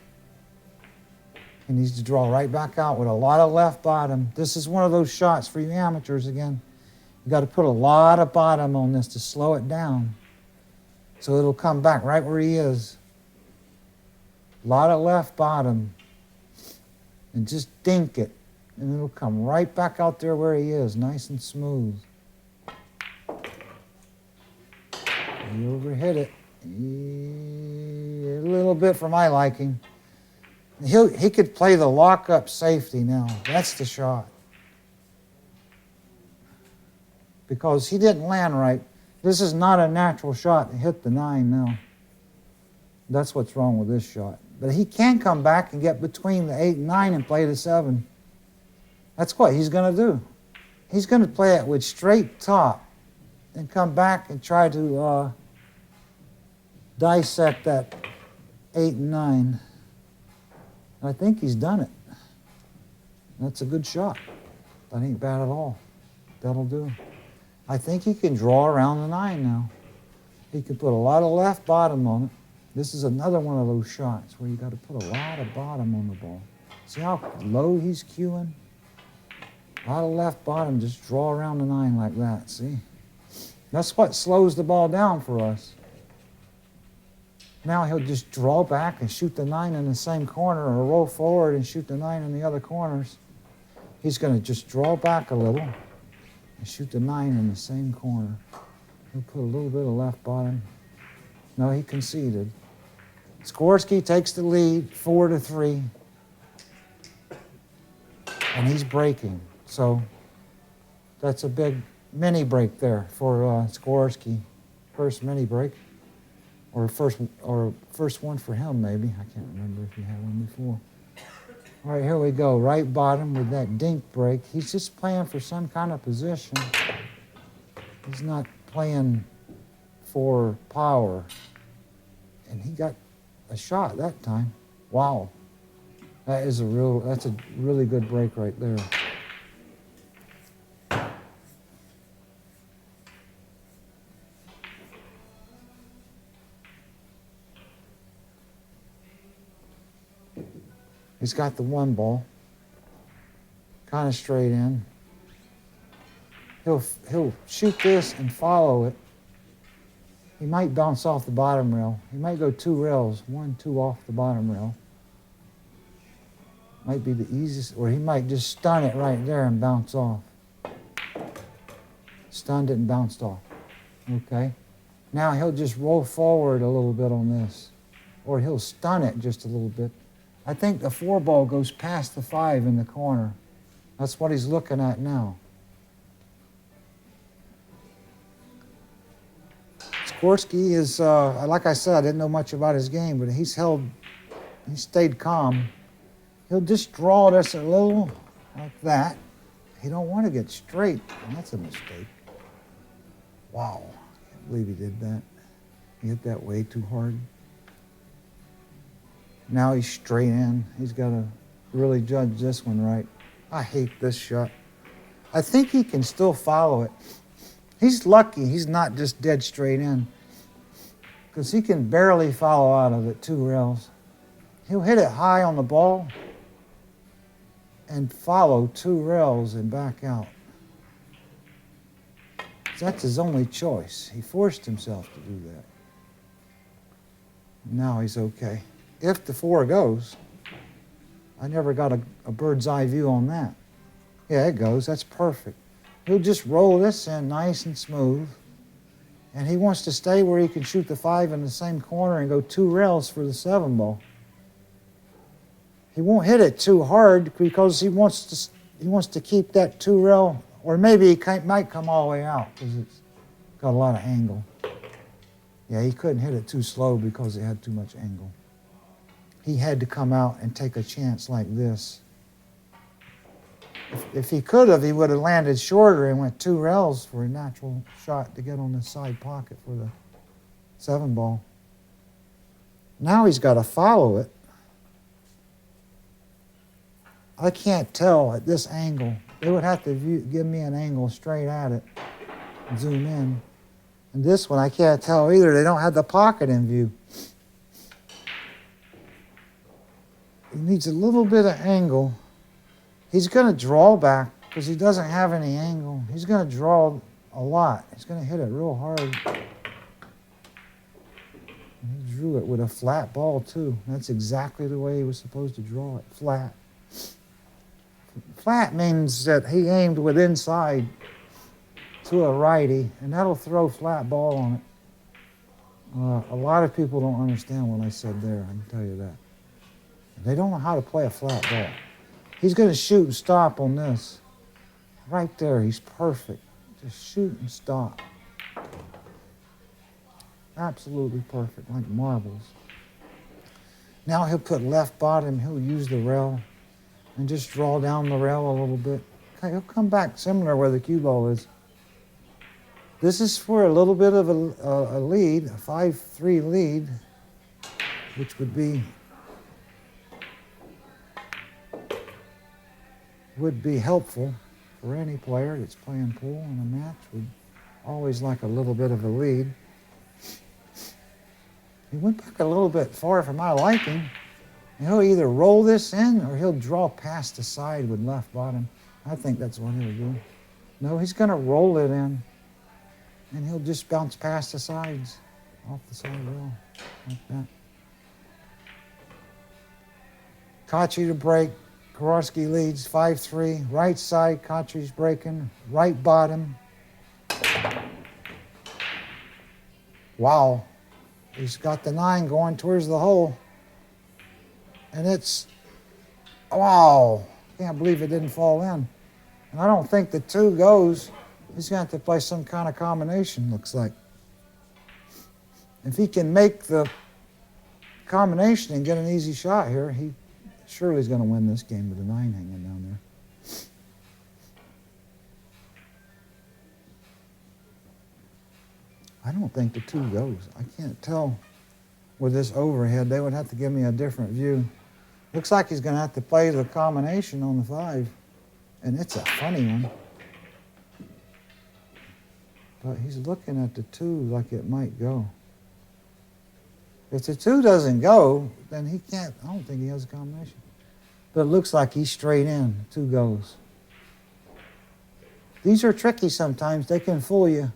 He needs to draw right back out with a lot of left bottom. This is one of those shots for you amateurs again. You got to put a lot of bottom on this to slow it down. So it'll come back right where he is. A lot of left bottom. And just dink it. And it'll come right back out there where he is, nice and smooth. He overhit it. A little bit for my liking. He could play the lock-up safety now. That's the shot. Because he didn't land right. This is not a natural shot to hit the 9 now. That's what's wrong with this shot. But he can come back and get between the 8 and 9 and play the 7. That's what he's going to do. He's going to play it with straight top and come back and try to dissect that 8 and 9. I think he's done it. That's a good shot. That ain't bad at all. That'll do. I think he can draw around the 9 now. He can put a lot of left bottom on it. This is another one of those shots where you got to put a lot of bottom on the ball. See how low he's cueing? A lot of left bottom, just draw around the 9 like that, see? That's what slows the ball down for us. Now he'll just draw back and shoot the 9 in the same corner or roll forward and shoot the 9 in the other corners. He's going to just draw back a little and shoot the 9 in the same corner. He'll put a little bit of left bottom. No, he conceded. SKOWERSKI takes the lead, 4-3. And he's breaking. So that's a big mini break there for SKOWERSKI. First mini break. Or first one for him, maybe. I can't remember if he had one before. All right, here we go. Right bottom with that dink break. He's just playing for some kind of position. He's not playing for power. And he got a shot that time. Wow. That's a really good break right there. He's got the 1 ball, kind of straight in. He'll shoot this and follow it. He might bounce off the bottom rail. He might go 2 rails, 1, 2 off the bottom rail. Might be the easiest, or he might just stun it right there and bounce off. Stunned it and bounced off. Okay. Now he'll just roll forward a little bit on this, or he'll stun it just a little bit. I think the 4 ball goes past the 5 in the corner. That's what he's looking at now. SKOWERSKI is, like I said, I didn't know much about his game, but he stayed calm. He'll just draw this a little like that. He don't want to get straight, and that's a mistake. Wow, I can't believe he did that. He hit that way too hard. Now he's straight in. He's got to really judge this one right. I hate this shot. I think he can still follow it. He's lucky he's not just dead straight in, because he can barely follow out of it 2 rails. He'll hit it high on the ball and follow 2 rails and back out. That's his only choice. He forced himself to do that. Now he's okay. If the 4 goes, I never got a bird's eye view on that. Yeah, it goes. That's perfect. He'll just roll this in nice and smooth. And he wants to stay where he can shoot the 5 in the same corner and go 2 rails for the 7 ball. He won't hit it too hard because he wants to keep that 2 rail, or maybe he might come all the way out because it's got a lot of angle. Yeah, he couldn't hit it too slow because it had too much angle. He had to come out and take a chance like this. If he could have, he would have landed shorter and went 2 rails for a natural shot to get on the side pocket for the 7 ball. Now he's got to follow it. I can't tell at this angle. They would have to give me an angle straight at it and zoom in. And this one, I can't tell either. They don't have the pocket in view. He needs a little bit of angle. He's going to draw back because he doesn't have any angle. He's going to draw a lot. He's going to hit it real hard. He drew it with a flat ball, too. That's exactly the way he was supposed to draw it, flat. Flat means that he aimed with inside to a righty, and that'll throw flat ball on it. A lot of people don't understand what I said there, I can tell you that. They don't know how to play a flat ball. He's going to shoot and stop on this. Right there, he's perfect. Just shoot and stop. Absolutely perfect, like marbles. Now he'll put left bottom, he'll use the rail and just draw down the rail a little bit. Okay, he'll come back similar where the cue ball is. This is for a little bit of a lead, a 5-3 lead, which would be helpful for any player that's playing pool in a match. Would always like a little bit of a lead. He went back a little bit far for my liking. And he'll either roll this in or he'll draw past the side with left bottom. I think that's what he'll do. No, he's going to roll it in. And he'll just bounce past the sides, off the side rail, like that. KACI to break. KACI leads 5-3. Right side, KACI's breaking. Right bottom. Wow. He's got the 9 going towards the hole. And it's, wow. Can't believe it didn't fall in. And I don't think the 2 goes. He's going to have to play some kind of combination, looks like. If he can make the combination and get an easy shot here, he surely is going to win this game with the 9 hanging down there. I don't think the 2 goes. I can't tell with this overhead. They would have to give me a different view. Looks like he's going to have to play the combination on the 5. And it's a funny one. But he's looking at the 2 like it might go. If the 2 doesn't go, then he can't, I don't think he has a combination. But it looks like he's straight in, 2 goes. These are tricky sometimes, they can fool you.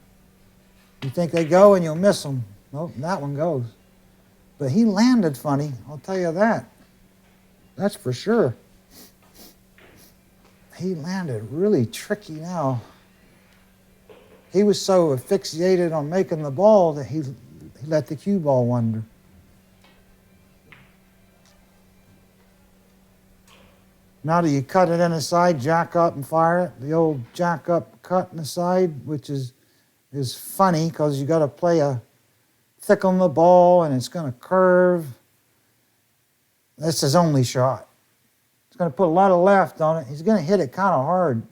You think they go and you'll miss them. Nope, that one goes. But he landed funny, I'll tell you that. That's for sure. He landed really tricky now. He was so asphyxiated on making the ball that he let the cue ball wander. Now do you cut it in the side, jack up and fire it? The old jack up cut in the side, which is funny because you got to play a thick on the ball and it's going to curve. That's his only shot. He's going to put a lot of left on it. He's going to hit it kind of hard.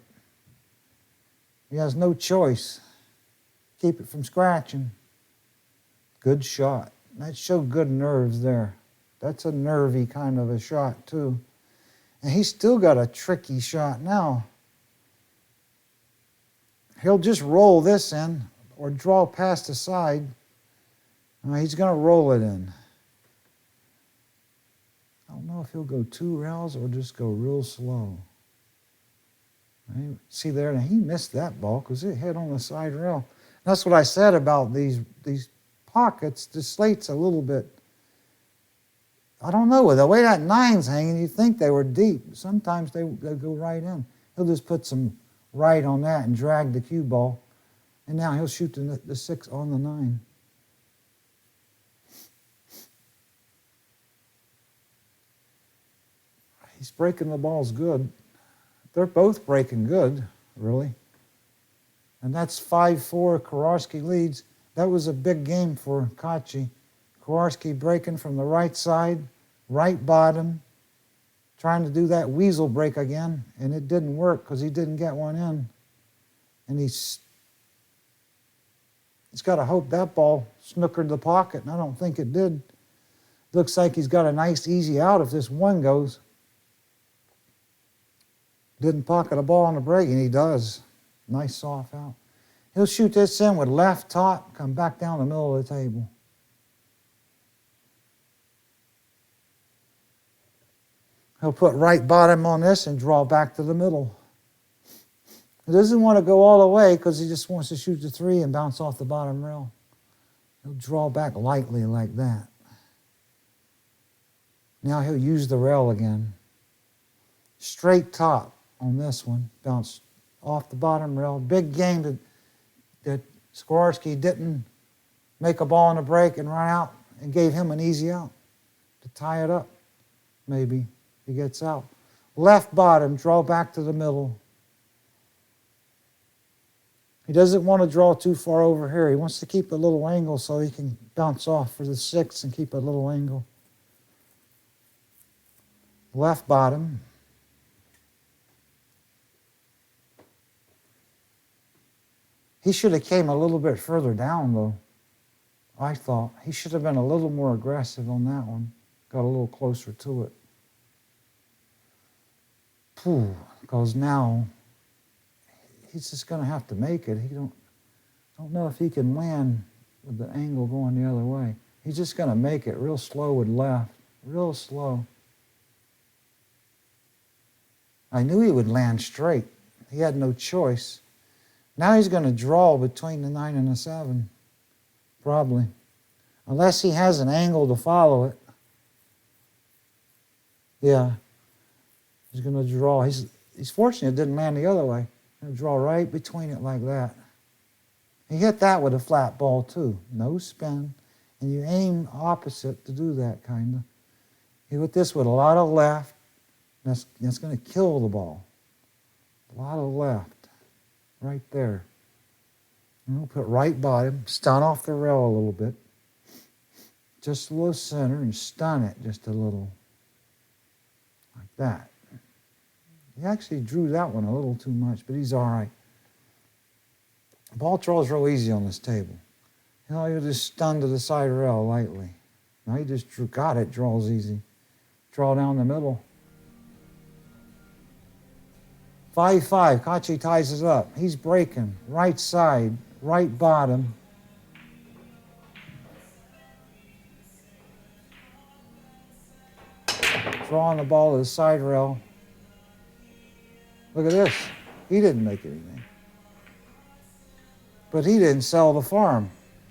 He has no choice. Keep it from scratching. Good shot. That showed good nerves there. That's a nervy kind of a shot too. And he's still got a tricky shot now. He'll just roll this in or draw past the side. He's going to roll it in. I don't know if he'll go 2 rails or just go real slow. Right? See there, now he missed that ball because it hit on the side rail. That's what I said about these pockets. The slate's a little bit, I don't know, with the way that 9's hanging, you'd think they were deep. Sometimes they go right in. He'll just put some right on that and drag the cue ball. And now he'll shoot the 6 on the 9. He's breaking the balls good. They're both breaking good, really. And that's 5-4, KACI leads. That was a big game for KACI. KACI breaking from the right side, right bottom, trying to do that weasel break again, and it didn't work because he didn't get one in. And he's got to hope that ball snookered the pocket, and I don't think it did. Looks like he's got a nice easy out if this 1 goes. Didn't pocket a ball on the break, and he does. Nice soft out. He'll shoot this in with left top, come back down the middle of the table. He'll put right bottom on this and draw back to the middle. He doesn't want to go all the way because he just wants to shoot the 3 and bounce off the bottom rail. He'll draw back lightly like that. Now he'll use the rail again. Straight top on this one, bounce off the bottom rail. Big game that SKOWERSKI didn't make a ball on the break and run out and gave him an easy out to tie it up. maybe. He gets out. Left bottom, draw back to the middle. He doesn't want to draw too far over here. He wants to keep a little angle so he can bounce off for the 6 and keep a little angle. Left bottom. He should have came a little bit further down, though. I thought he should have been a little more aggressive on that one. Got a little closer to it. Because now he's just going to have to make it. He don't know if he can land with the angle going the other way. He's just going to make it real slow with left, real slow. I knew he would land straight. He had no choice. Now he's going to draw between the 9 and the 7, probably, unless he has an angle to follow it. Yeah, he's going to draw. He's fortunate it didn't land the other way. He'll draw right between it like that. He hit that with a flat ball too. No spin, and you aim opposite to do that kind of. He hit this with a lot of left. That's going to kill the ball. A lot of left. Right there. And we'll put right bottom, stun off the rail a little bit. Just a little center and stun it just a little. Like that. He actually drew that one a little too much, but he's all right. Ball draws real easy on this table. You know, you just stun to the side rail lightly. Now he just got it, draws easy. Draw down the middle. 5-5, KACI ties it up. He's breaking. Right side, right bottom. Drawing the ball to the side rail. Look at this. He didn't make anything. But he didn't sell the farm.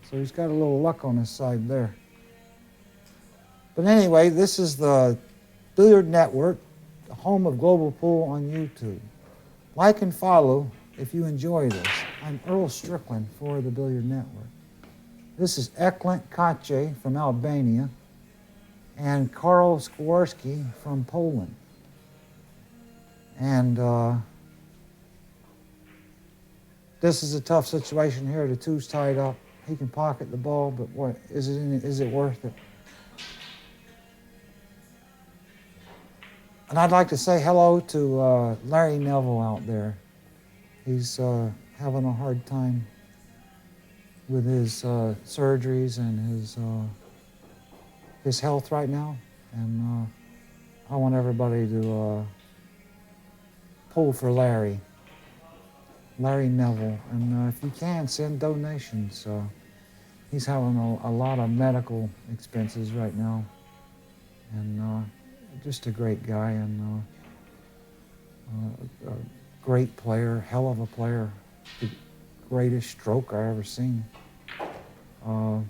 So he's got a little luck on his side there. But anyway, this is the Billiard Network, the home of Global Pool on YouTube. Like and follow if you enjoy this. I'm Earl Strickland for the Billiard Network. This is Eklent KACI from Albania and Karol SKOWERSKI from Poland. And this is a tough situation here. The 2's tied up. He can pocket the ball, but what is it worth it? And I'd like to say hello to Larry Neville out there. He's having a hard time with his surgeries and his health right now. And I want everybody to pull for Larry Neville. And if you can, send donations. He's having a lot of medical expenses right now. And just a great guy and a great player, hell of a player. The greatest stroke I ever seen. The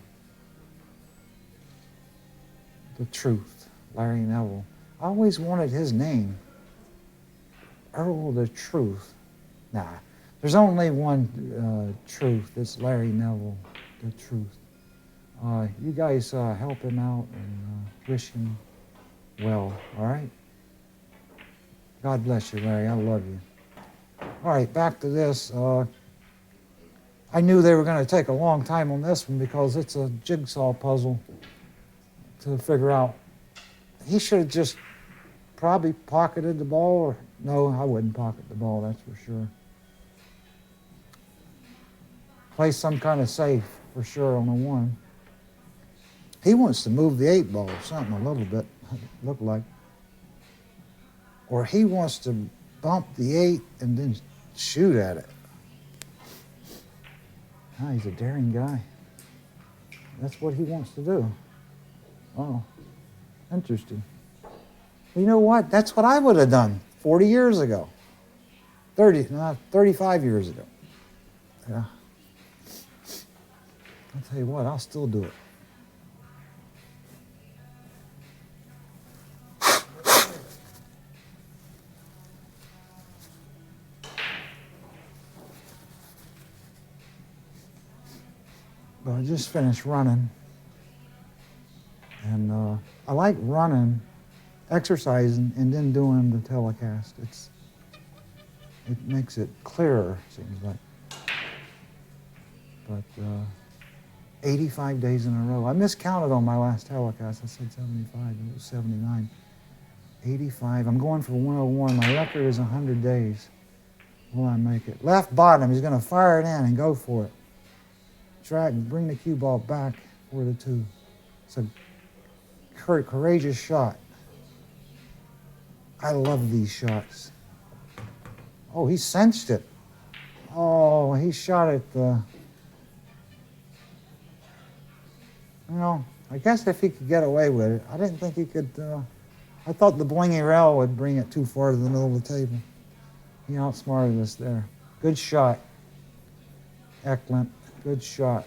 Truth, Larry Neville. I always wanted his name. Earl the Truth. Nah, there's only one Truth. It's Larry Neville, the Truth. You guys help him out and wish him well, all right? God bless you, Larry. I love you. All right, back to this. I knew they were going to take a long time on this one because it's a jigsaw puzzle to figure out. He should have just probably pocketed the ball, or no, I wouldn't pocket the ball, that's for sure. Play some kind of safe for sure on the 1. He wants to move the 8 ball or something a little bit, look like. Or he wants to bump the 8 and then shoot at it. Ah, he's a daring guy. That's what he wants to do. Oh, interesting. You know what? That's what I would have done 40 years ago. 35 years ago. Yeah. I'll tell you what, I'll still do it. But I just finished running. And I like running exercising and then doing the telecast. It makes it clearer, seems like. But 85 days in a row. I miscounted on my last telecast. I said 75, and it was 79. 85. I'm going for 101. My record is 100 days. Will I make it? Left bottom. He's going to fire it in and go for it. Try and bring the cue ball back for the 2. It's a courageous shot. I love these shots. Oh, he cinched it. Oh, he shot it. I guess if he could get away with it. I didn't think he could. I thought the blingy rail would bring it too far to the middle of the table. He outsmarted us there. Good shot, Eklent. Good shot.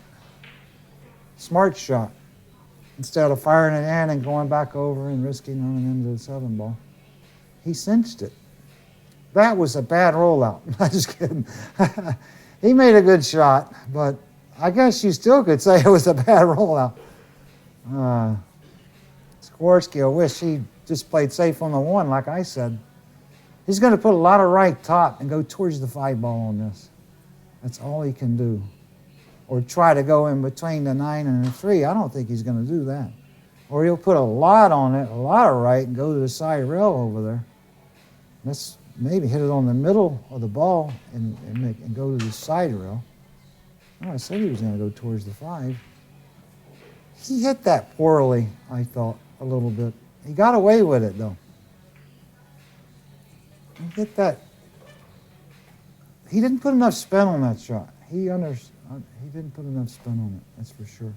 Smart shot. Instead of firing it in and going back over and risking running into the 7 ball, he cinched it. That was a bad rollout. I'm just kidding. He made a good shot, but I guess you still could say it was a bad rollout. SKOWERSKI, I wish he just played safe on the 1, like I said. He's going to put a lot of right top and go towards the 5 ball on this. That's all he can do. Or try to go in between the 9 and the 3. I don't think he's going to do that. Or he'll put a lot on it, a lot of right, and go to the side rail over there. Let's maybe hit it on the middle of the ball and go to the side rail. Oh, I said he was going to go towards the 5. He hit that poorly, I thought, a little bit. He got away with it, though. He hit that. He didn't put enough spin on that shot. He didn't put enough spin on it, that's for sure.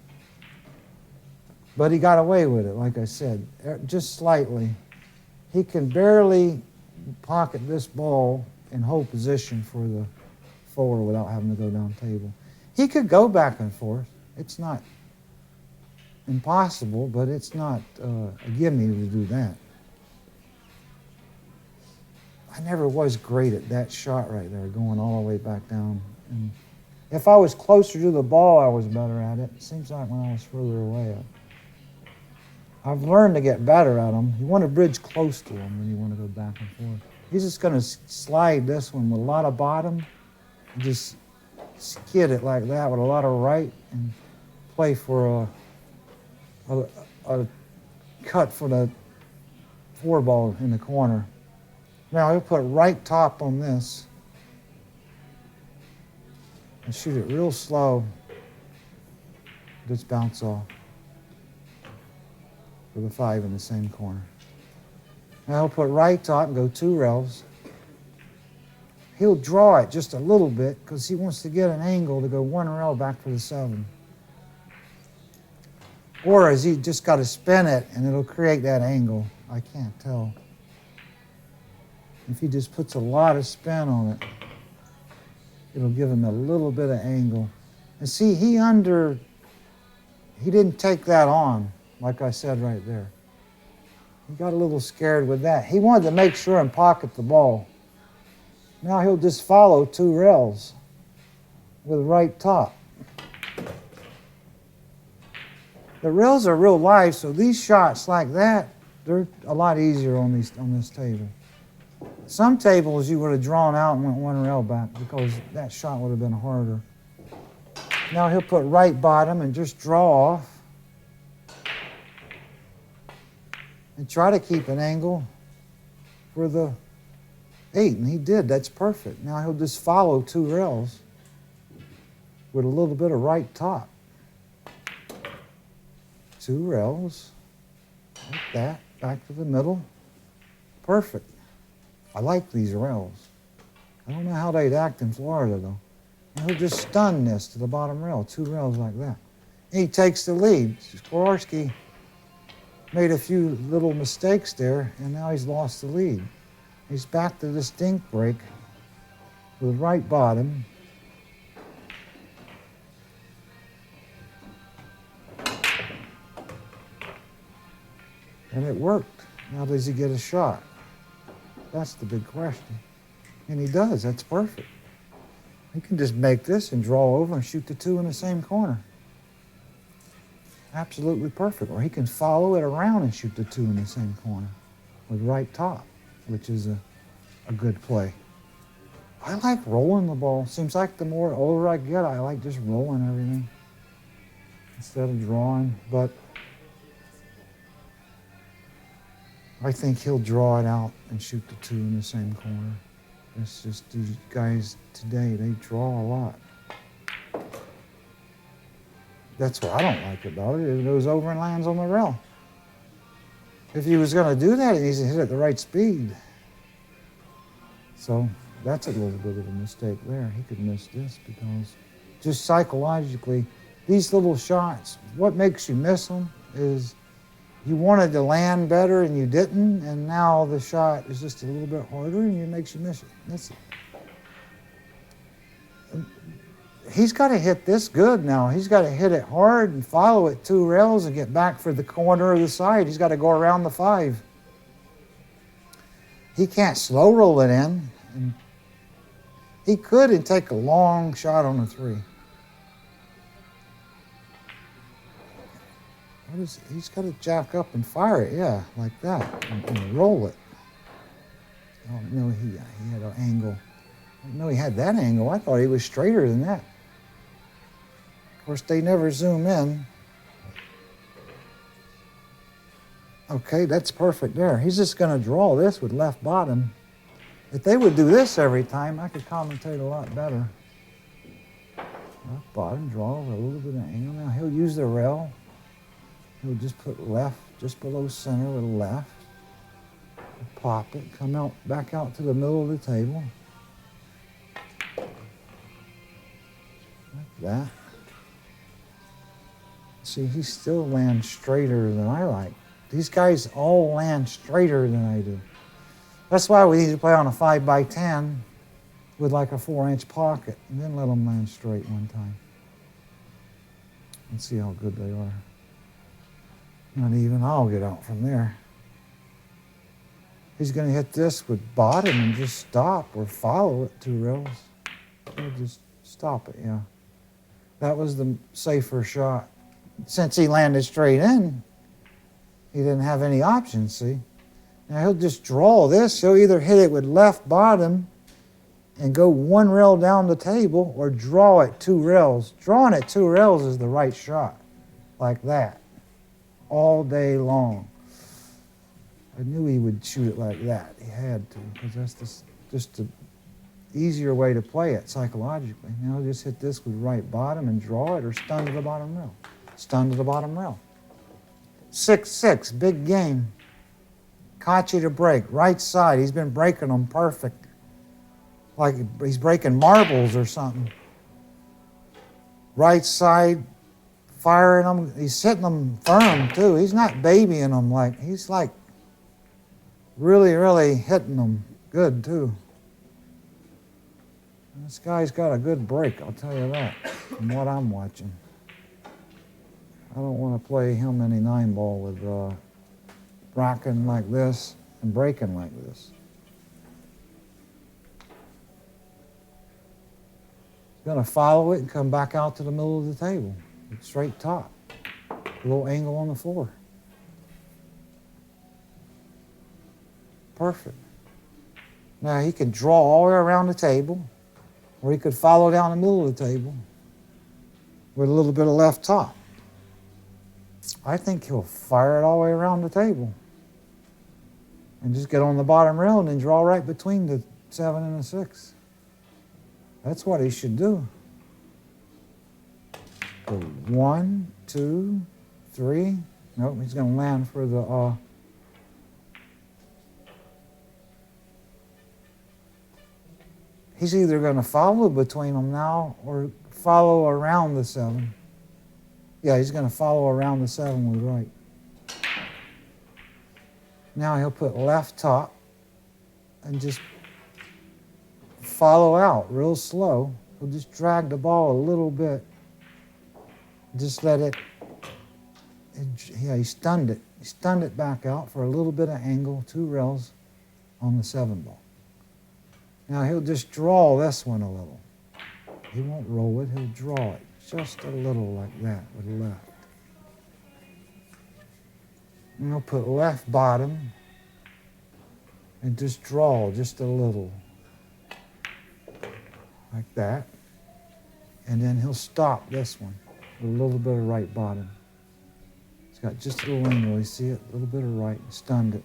But he got away with it, like I said, just slightly. He can barely pocket this ball and hold position for the 4 without having to go down table. He could go back and forth. It's not impossible, but it's not a gimme to do that. I never was great at that shot right there, going all the way back down. And if I was closer to the ball, I was better at it. It seems like when I was further away. I've learned to get better at them. You want to bridge close to them when you want to go back and forth. He's just going to slide this one with a lot of bottom, and just skid it like that with a lot of right, and play for a cut for the 4 ball in the corner. Now he'll put right top on this and shoot it real slow. Just bounce off for the 5 in the same corner. Now he'll put right top and go 2 rails. He'll draw it just a little bit because he wants to get an angle to go 1 rail back for the 7. Or is he just got to spin it and it'll create that angle? I can't tell. If he just puts a lot of spin on it, it'll give him a little bit of angle. And see, he didn't take that on, like I said right there. He got a little scared with that. He wanted to make sure and pocket the ball. Now he'll just follow 2 rails with right top. The rails are real live, so these shots like that, they're a lot easier on this table. Some tables you would have drawn out and went 1 rail back because that shot would have been harder. Now he'll put right bottom and just draw off and try to keep an angle for the 8, and he did. That's perfect. Now he'll just follow 2 rails with a little bit of right top. 2 rails, like that, back to the middle. Perfect. I like these rails. I don't know how they'd act in Florida, though. And he'll just stun this to the bottom rail, 2 rails like that. And he takes the lead. SKOWERSKI made a few little mistakes there, and now he's lost the lead. He's back to this dink break with right bottom. And it worked. Now does he get a shot? That's the big question. And he does. That's perfect. He can just make this and draw over and shoot the 2 in the same corner. Absolutely perfect. Or he can follow it around and shoot the 2 in the same corner. with right top, which is a good play. I like rolling the ball. Seems like the more older I get, I like just rolling everything instead of drawing. But I think he'll draw it out and shoot the 2 in the same corner. It's just these guys today, they draw a lot. That's what I don't like about it. It goes over and lands on the rail. If he was going to do that, he needs to hit it at the right speed. So that's a little bit of a mistake there. He could miss this because just psychologically, these little shots, what makes you miss them is you wanted to land better and you didn't, and now the shot is just a little bit harder and it makes you miss it. That's it. He's got to hit this good now. He's got to hit it hard and follow it 2 rails and get back for the corner of the side. He's got to go around the 5. He can't slow roll it in. And he could and take a long shot on the 3. He's got to jack up and fire it, yeah, like that, and roll it. I don't know he had an angle. I didn't know he had that angle. I thought he was straighter than that. Of course, they never zoom in. Okay, that's perfect there. He's just going to draw this with left bottom. If they would do this every time, I could commentate a lot better. Left bottom, draw over a little bit of angle. Now he'll use the rail. He'll just put left, just below center with left. Pop it, come out, back out to the middle of the table. Like that. See, he still lands straighter than I like. These guys all land straighter than I do. That's why we need to play on a 5x10 with like a 4-inch pocket and then let them land straight one time. And see how good they are. Not even I'll get out from there. He's going to hit this with bottom and just stop or follow it 2 rails. Or just stop it, yeah. That was the safer shot. Since he landed straight in, he didn't have any options, see? Now he'll just draw this. He'll either hit it with left bottom and go 1 rail down the table or draw it 2 rails. Drawing it 2 rails is the right shot, like that, all day long. I knew he would shoot it like that. He had to, because that's just the easier way to play it psychologically. Now he'll just hit this with right bottom and draw it or stun to the bottom rail. Stun to the bottom rail. 6-6, big game. KACI to break, right side. He's been breaking them perfect. Like he's breaking marbles or something. Right side, firing them. He's hitting them firm, too. He's not babying them. He's like really, really hitting them good, too. This guy's got a good break, I'll tell you that, from what I'm watching. I don't want to play him any 9-ball with rocking like this and breaking like this. He's going to follow it and come back out to the middle of the table. Straight top. A little angle on the floor. Perfect. Now he can draw all the way around the table, or he could follow down the middle of the table with a little bit of left top. I think he'll fire it all the way around the table and just get on the bottom rail and then draw right between the 7 and the 6. That's what he should do. Go 1, 2, 3. Nope, he's going to land for the... He's either going to follow between them now or follow around the 7. Yeah, he's going to follow around the 7 with right. Now he'll put left top and just follow out real slow. He'll just drag the ball a little bit. Just let it, yeah, he stunned it. He stunned it back out for a little bit of angle, 2 rails on the 7 ball. Now he'll just draw this one a little. He won't roll it, he'll draw it just a little like that with left. And he'll put left bottom and just draw just a little, like that. And then he'll stop this one with a little bit of right bottom. It's got just a little angle, you see it? A little bit of right, stunned it.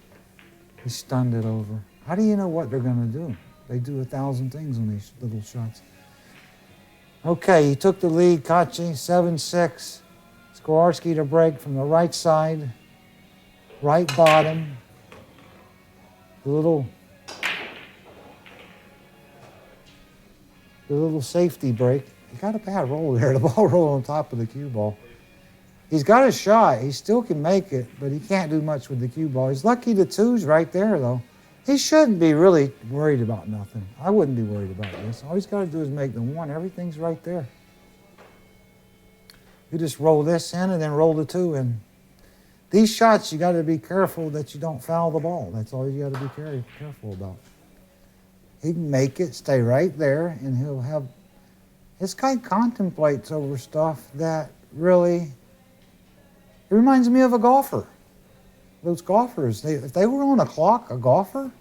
He stunned it over. How do you know what they're gonna do? They do 1,000 things on these little shots. Okay, he took the lead, KACI, 7-6. SKOWERSKI to break from the right side, right bottom. The little safety break. He got a bad roll there. The ball rolled on top of the cue ball. He's got a shot. He still can make it, but he can't do much with the cue ball. He's lucky the two's right there, though. He shouldn't be really worried about nothing. I wouldn't be worried about this. All he's got to do is make the one. Everything's right there. You just roll this in and then roll the two in. These shots, you got to be careful that you don't foul the ball. That's all you got to be careful about. He can make it, stay right there, and he'll have... This guy contemplates over stuff that really... It reminds me of a golfer. Those golfers, if they were on a clock, a golfer,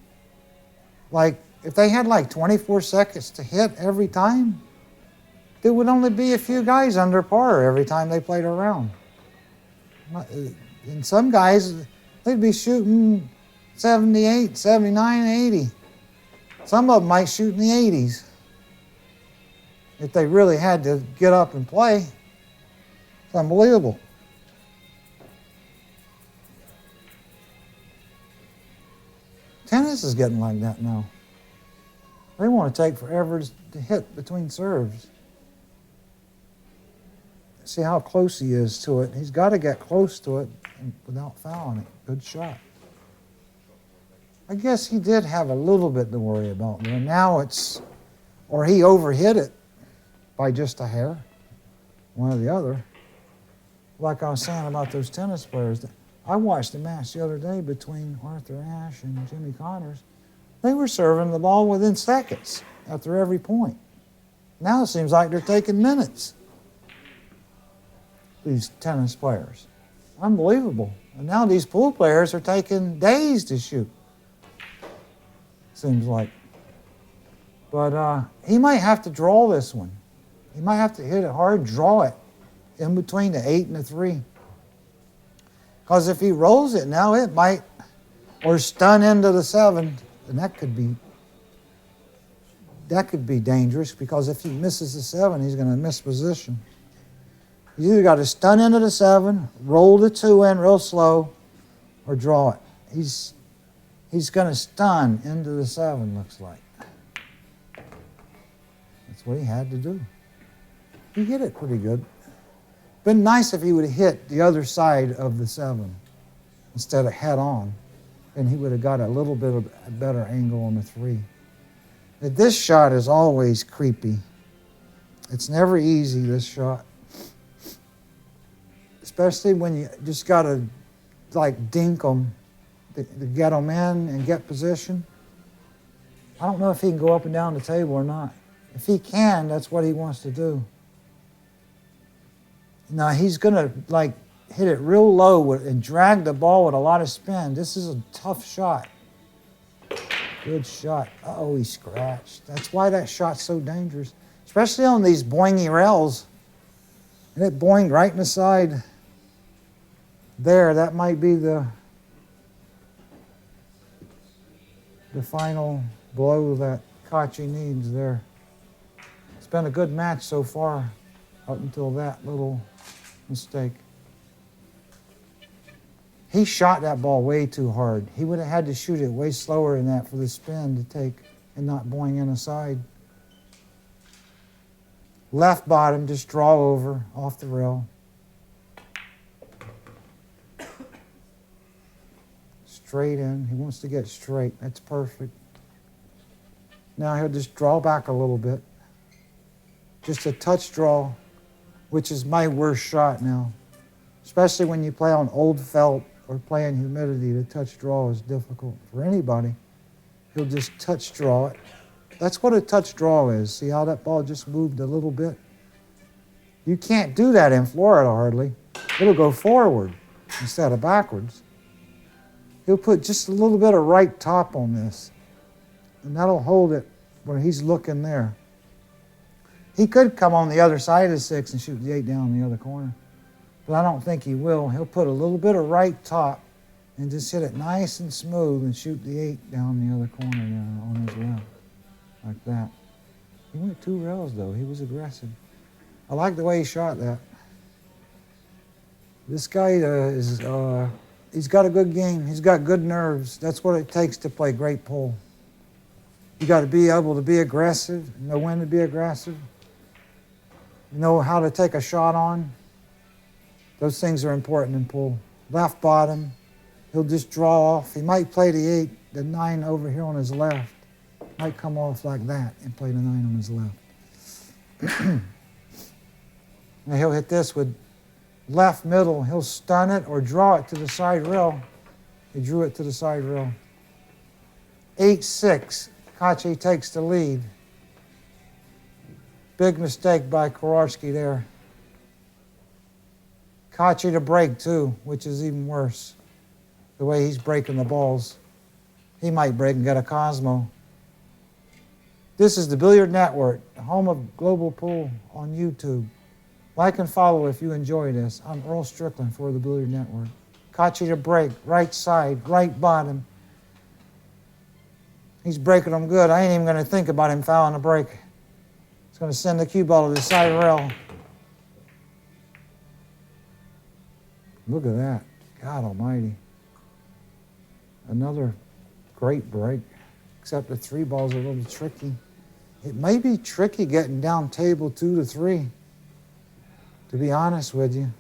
like if they had like 24 seconds to hit every time, there would only be a few guys under par every time they played a round. And some guys, they'd be shooting 78, 79, 80. Some of them might shoot in the 80s. If they really had to get up and play, it's unbelievable. Tennis is getting like that now. They want to take forever to hit between serves. See how close he is to it. He's got to get close to it without fouling it. Good shot. I guess he did have a little bit to worry about there. Now it's, or he overhit it by just a hair, one or the other. Like I was saying about those tennis players. I watched a match the other day between Arthur Ashe and Jimmy Connors. They were serving the ball within seconds after every point. Now it seems like they're taking minutes, these tennis players. Unbelievable. And now these pool players are taking days to shoot, seems like. But he might have to draw this one. He might have to hit it hard, draw it in between the 8 and the 3. Because if he rolls it now, it might, or stun into the 7, and that could be dangerous, because if he misses the 7, he's going to miss position. You either got to stun into the 7, roll the 2 in real slow, or draw it. He's going to stun into the 7, looks like. That's what he had to do. He hit it pretty good. Been nice if he would have hit the other side of the 7 instead of head on, and he would have got a little bit of a better angle on the 3. But this shot is always creepy. It's never easy, this shot. Especially when you just got to like dink them to get them in and get position. I don't know if he can go up and down the table or not. If he can, that's what he wants to do. Now he's going to like hit it real low and drag the ball with a lot of spin. This is a tough shot. Good shot. Uh-oh, he scratched. That's why that shot's so dangerous, especially on these boingy rails. And it boinged right in the side there. That might be the final blow that KACI needs there. It's been a good match so far up until that little mistake. He shot that ball way too hard. He would have had to shoot it way slower than that for the spin to take and not boing in the side. Left bottom, just draw over off the rail. Straight in. He wants to get straight. That's perfect. Now he'll just draw back a little bit. Just a touch draw, which is my worst shot now. Especially when you play on old felt or play in humidity, the touch draw is difficult for anybody. He'll just touch draw it. That's what a touch draw is. See how that ball just moved a little bit? You can't do that in Florida hardly. It'll go forward instead of backwards. he'll put just a little bit of right top on this, and that'll hold it where he's looking there. He could come on the other side of the 6 and shoot the 8 down the other corner, but I don't think he will. He'll put a little bit of right top and just hit it nice and smooth and shoot the 8 down the other corner there on his left, like that. He went 2 rails though. He was aggressive. I like the way he shot that. This guy he's got a good game. He's got good nerves. That's what it takes to play great pool. You got to be able to be aggressive, know when to be aggressive, know how to take a shot on. Those things are important in pool. Left bottom, he'll just draw off. He might play the 8, the 9 over here on his left. Might come off like that and play the 9 on his left. Now he'll hit this with left middle. He'll stun it or draw it to the side rail. He drew it to the side rail. 8-6. KACI takes the lead. Big mistake by SKOWERSKI there. KACI to break too, which is even worse. The way he's breaking the balls. He might break and get a Cosmo. This is the Billiard Network, home of global pool on YouTube. Like and follow if you enjoy this. I'm Earl Strickland for the Billiard Network. KACI to break, right side, right bottom. He's breaking them good. I ain't even going to think about him fouling a break. He's going to send the cue ball to the side rail. Look at that. God almighty. Another great break, except the 3 ball's a little tricky. It may be tricky getting down table 2 to 3, to be honest with you.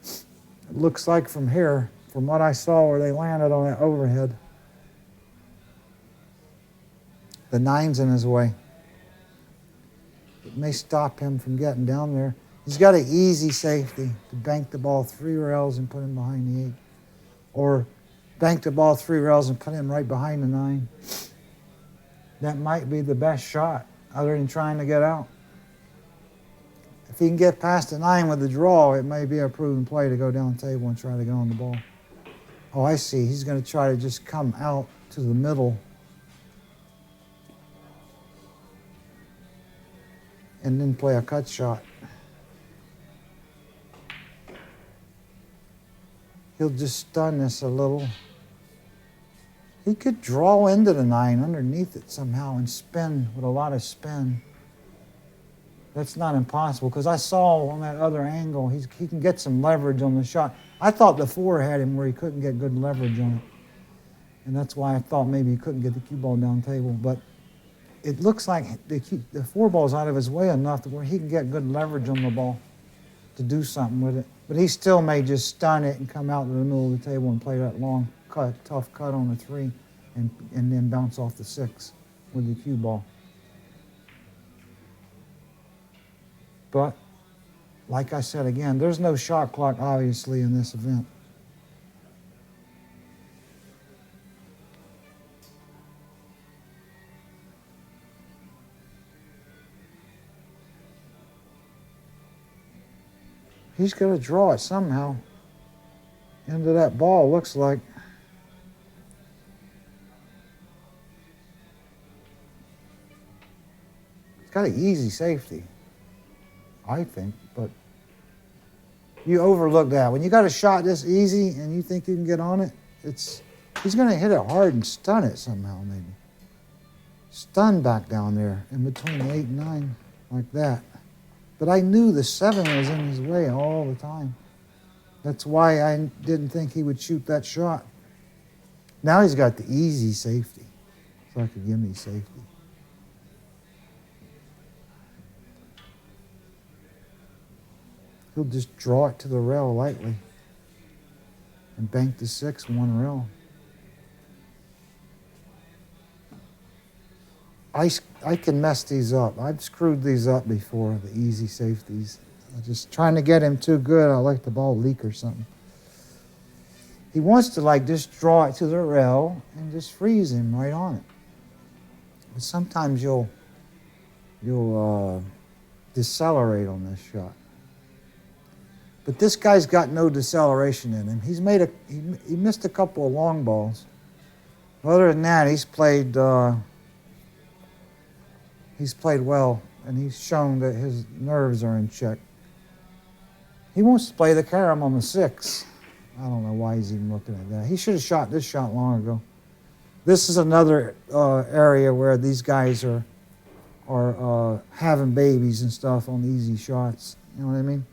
It looks like from here, from what I saw where they landed on that overhead, the 9's in his way. It may stop him from getting down there. He's got an easy safety to bank the ball 3 rails and put him behind the 8. Or bank the ball 3 rails and put him right behind the 9. That might be the best shot, other than trying to get out. If he can get past the 9 with the draw, it may be a proven play to go down table and try to get on the ball. Oh, I see. He's going to try to just come out to the middle and then play a cut shot. He'll just stun this a little. He could draw into the 9 underneath it somehow and spin with a lot of spin. That's not impossible, because I saw on that other angle, he can get some leverage on the shot. I thought the 4 had him where he couldn't get good leverage on it. And that's why I thought maybe he couldn't get the cue ball down table. But it looks like the 4 ball's out of his way enough to where he can get good leverage on the ball to do something with it. But he still may just stun it and come out to the middle of the table and play that long cut, tough cut on the 3 and then bounce off the 6 with the cue ball. But, like I said again, there's no shot clock, obviously, in this event. He's going to draw it somehow into that ball, looks like. It's got an easy safety, I think, but you overlook that. When you got a shot this easy and you think you can get on it, he's going to hit it hard and stun it somehow, maybe. Stun back down there in between the 8 and 9, like that. But I knew the 7 was in his way all the time. That's why I didn't think he would shoot that shot. Now he's got the easy safety, so I could give me safety. He'll just draw it to the rail lightly and bank the 6 1 rail. I can mess these up. I've screwed these up before, the easy safeties. I'm just trying to get him too good. I like the ball leak or something. He wants to just draw it to the rail and just freeze him right on it. But sometimes you'll decelerate on this shot. But this guy's got no deceleration in him. He missed a couple of long balls. Other than that, he's played well, and he's shown that his nerves are in check. He wants to play the carom on the 6. I don't know why he's even looking at that. He should have shot this shot long ago. This is another area where these guys are having babies and stuff on easy shots. You know what I mean?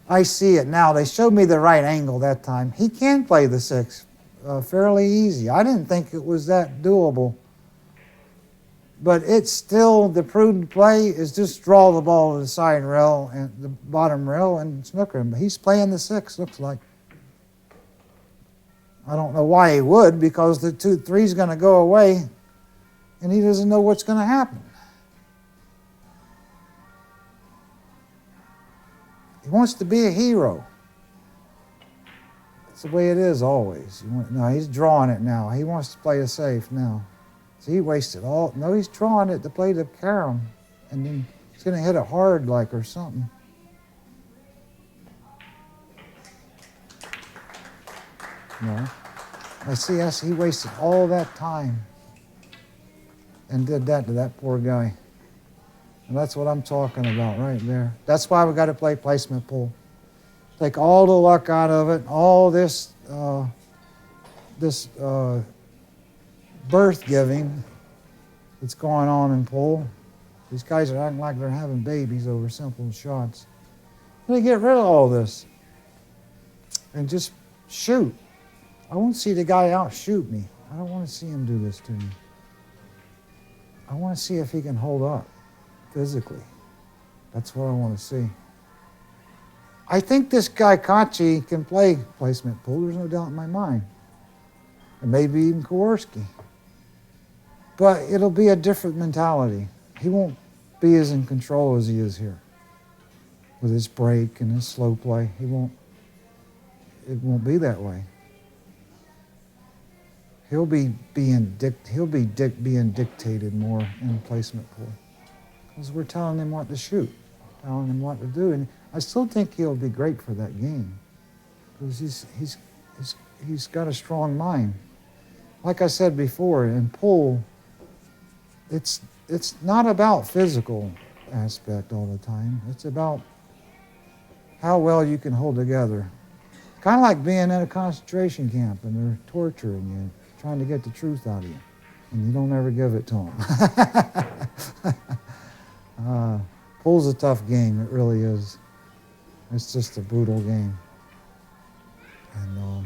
I see it now. They showed me the right angle that time. He can play the 6 fairly easy. I didn't think it was that doable. But it's still, the prudent play is just draw the ball to the side rail and the bottom rail and snooker him. But he's playing the 6, looks like. I don't know why he would, because the 2-3's going to go away and he doesn't know what's going to happen. He wants to be a hero. That's the way it is always. No, he's drawing it now. He wants to play it safe now. So he wasted all. No, he's drawing it to play the carom, and then he's going to hit it hard like or something. No, I see. He wasted all that time and did that to that poor guy. And that's what I'm talking about right there. That's why we got to play placement pool. Take all the luck out of it. All this birth giving that's going on in pool. These guys are acting like they're having babies over simple shots. They get rid of all this and just shoot. I want to see the guy outshoot me. I don't want to see him do this to me. I want to see if he can hold up physically. That's what I want to see. I think this guy KACI can play placement pool. There's no doubt in my mind. And maybe even KAWERSKI. But it'll be a different mentality. He won't be as in control as he is here. With his break and his slow play, it won't be that way. He'll be being dictated more in placement pool. Because we're telling him what to shoot, telling him what to do. And I still think he'll be great for that game. Because he's got a strong mind. Like I said before, in pool, it's not about physical aspect all the time. It's about how well you can hold together. Kind of like being in a concentration camp and they're torturing you, trying to get the truth out of you, and you don't ever give it to them. Pool's a tough game, it really is. It's just a brutal game. And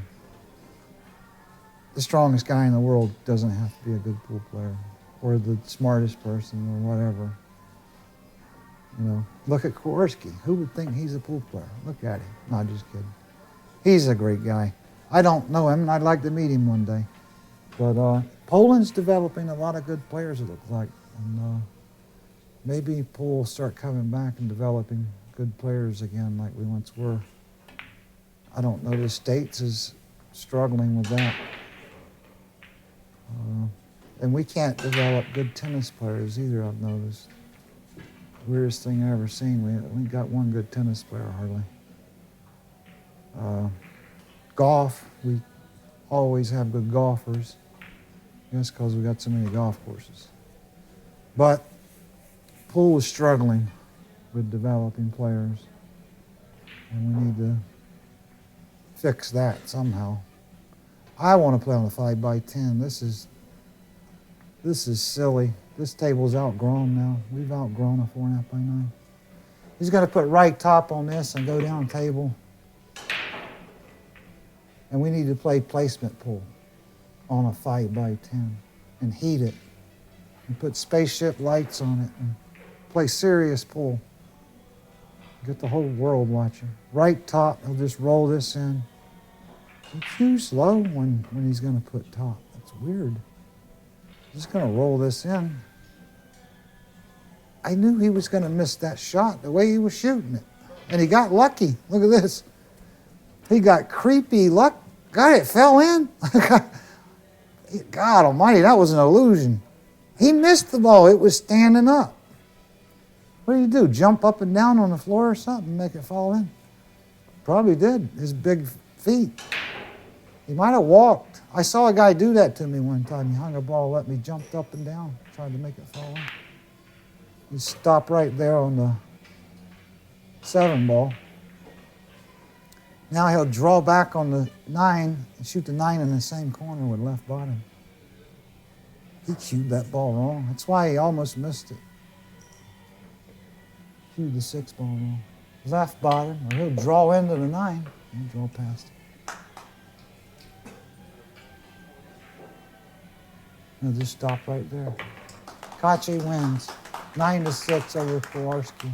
the strongest guy in the world doesn't have to be a good pool player or the smartest person or whatever. You know, look at KAWERSKI. Who would think he's a pool player? Look at him. No, just kidding. He's a great guy. I don't know him, and I'd like to meet him one day. But Poland's developing a lot of good players, it looks like. And maybe pool will start coming back and developing good players again like we once were. I don't know, the States is struggling with that. And we can't develop good tennis players either, I've noticed. Weirdest thing I ever seen. We only got one good tennis player, hardly. Golf, we always have good golfers. I guess because we got so many golf courses. But pool is struggling with developing players. And we need to fix that somehow. I want to play on a 5x10. This is silly. This table's outgrown now. We've outgrown a 4.5x9. He's going to put right top on this and go down table. And we need to play placement pool on a 5x10 and heat it and put spaceship lights on it and play serious pool. Get the whole world watching. Right top, he'll just roll this in. It's too slow when he's going to put top. That's weird. Just going to roll this in. I knew he was going to miss that shot the way he was shooting it. And he got lucky. Look at this. He got creepy luck. God, it fell in. God almighty, that was an illusion. He missed the ball. It was standing up. What did he do? Jump up and down on the floor or something and make it fall in? Probably did, his big feet. He might have walked. I saw a guy do that to me one time. He hung a ball, let me jump up and down, tried to make it fall in. He stopped right there on the 7 ball. Now he'll draw back on the 9 and shoot the 9 in the same corner with left bottom. He cued that ball wrong. That's why he almost missed it. Cued the 6 ball wrong. Left bottom, or he'll draw into the 9 and draw past it. He'll just stop right there. KACI wins 9-6 over SKOWERSKI.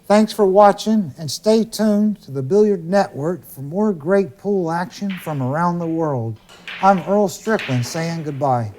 Thanks for watching, and stay tuned to the Billiard Network for more great pool action from around the world. I'm Earl Strickland saying goodbye.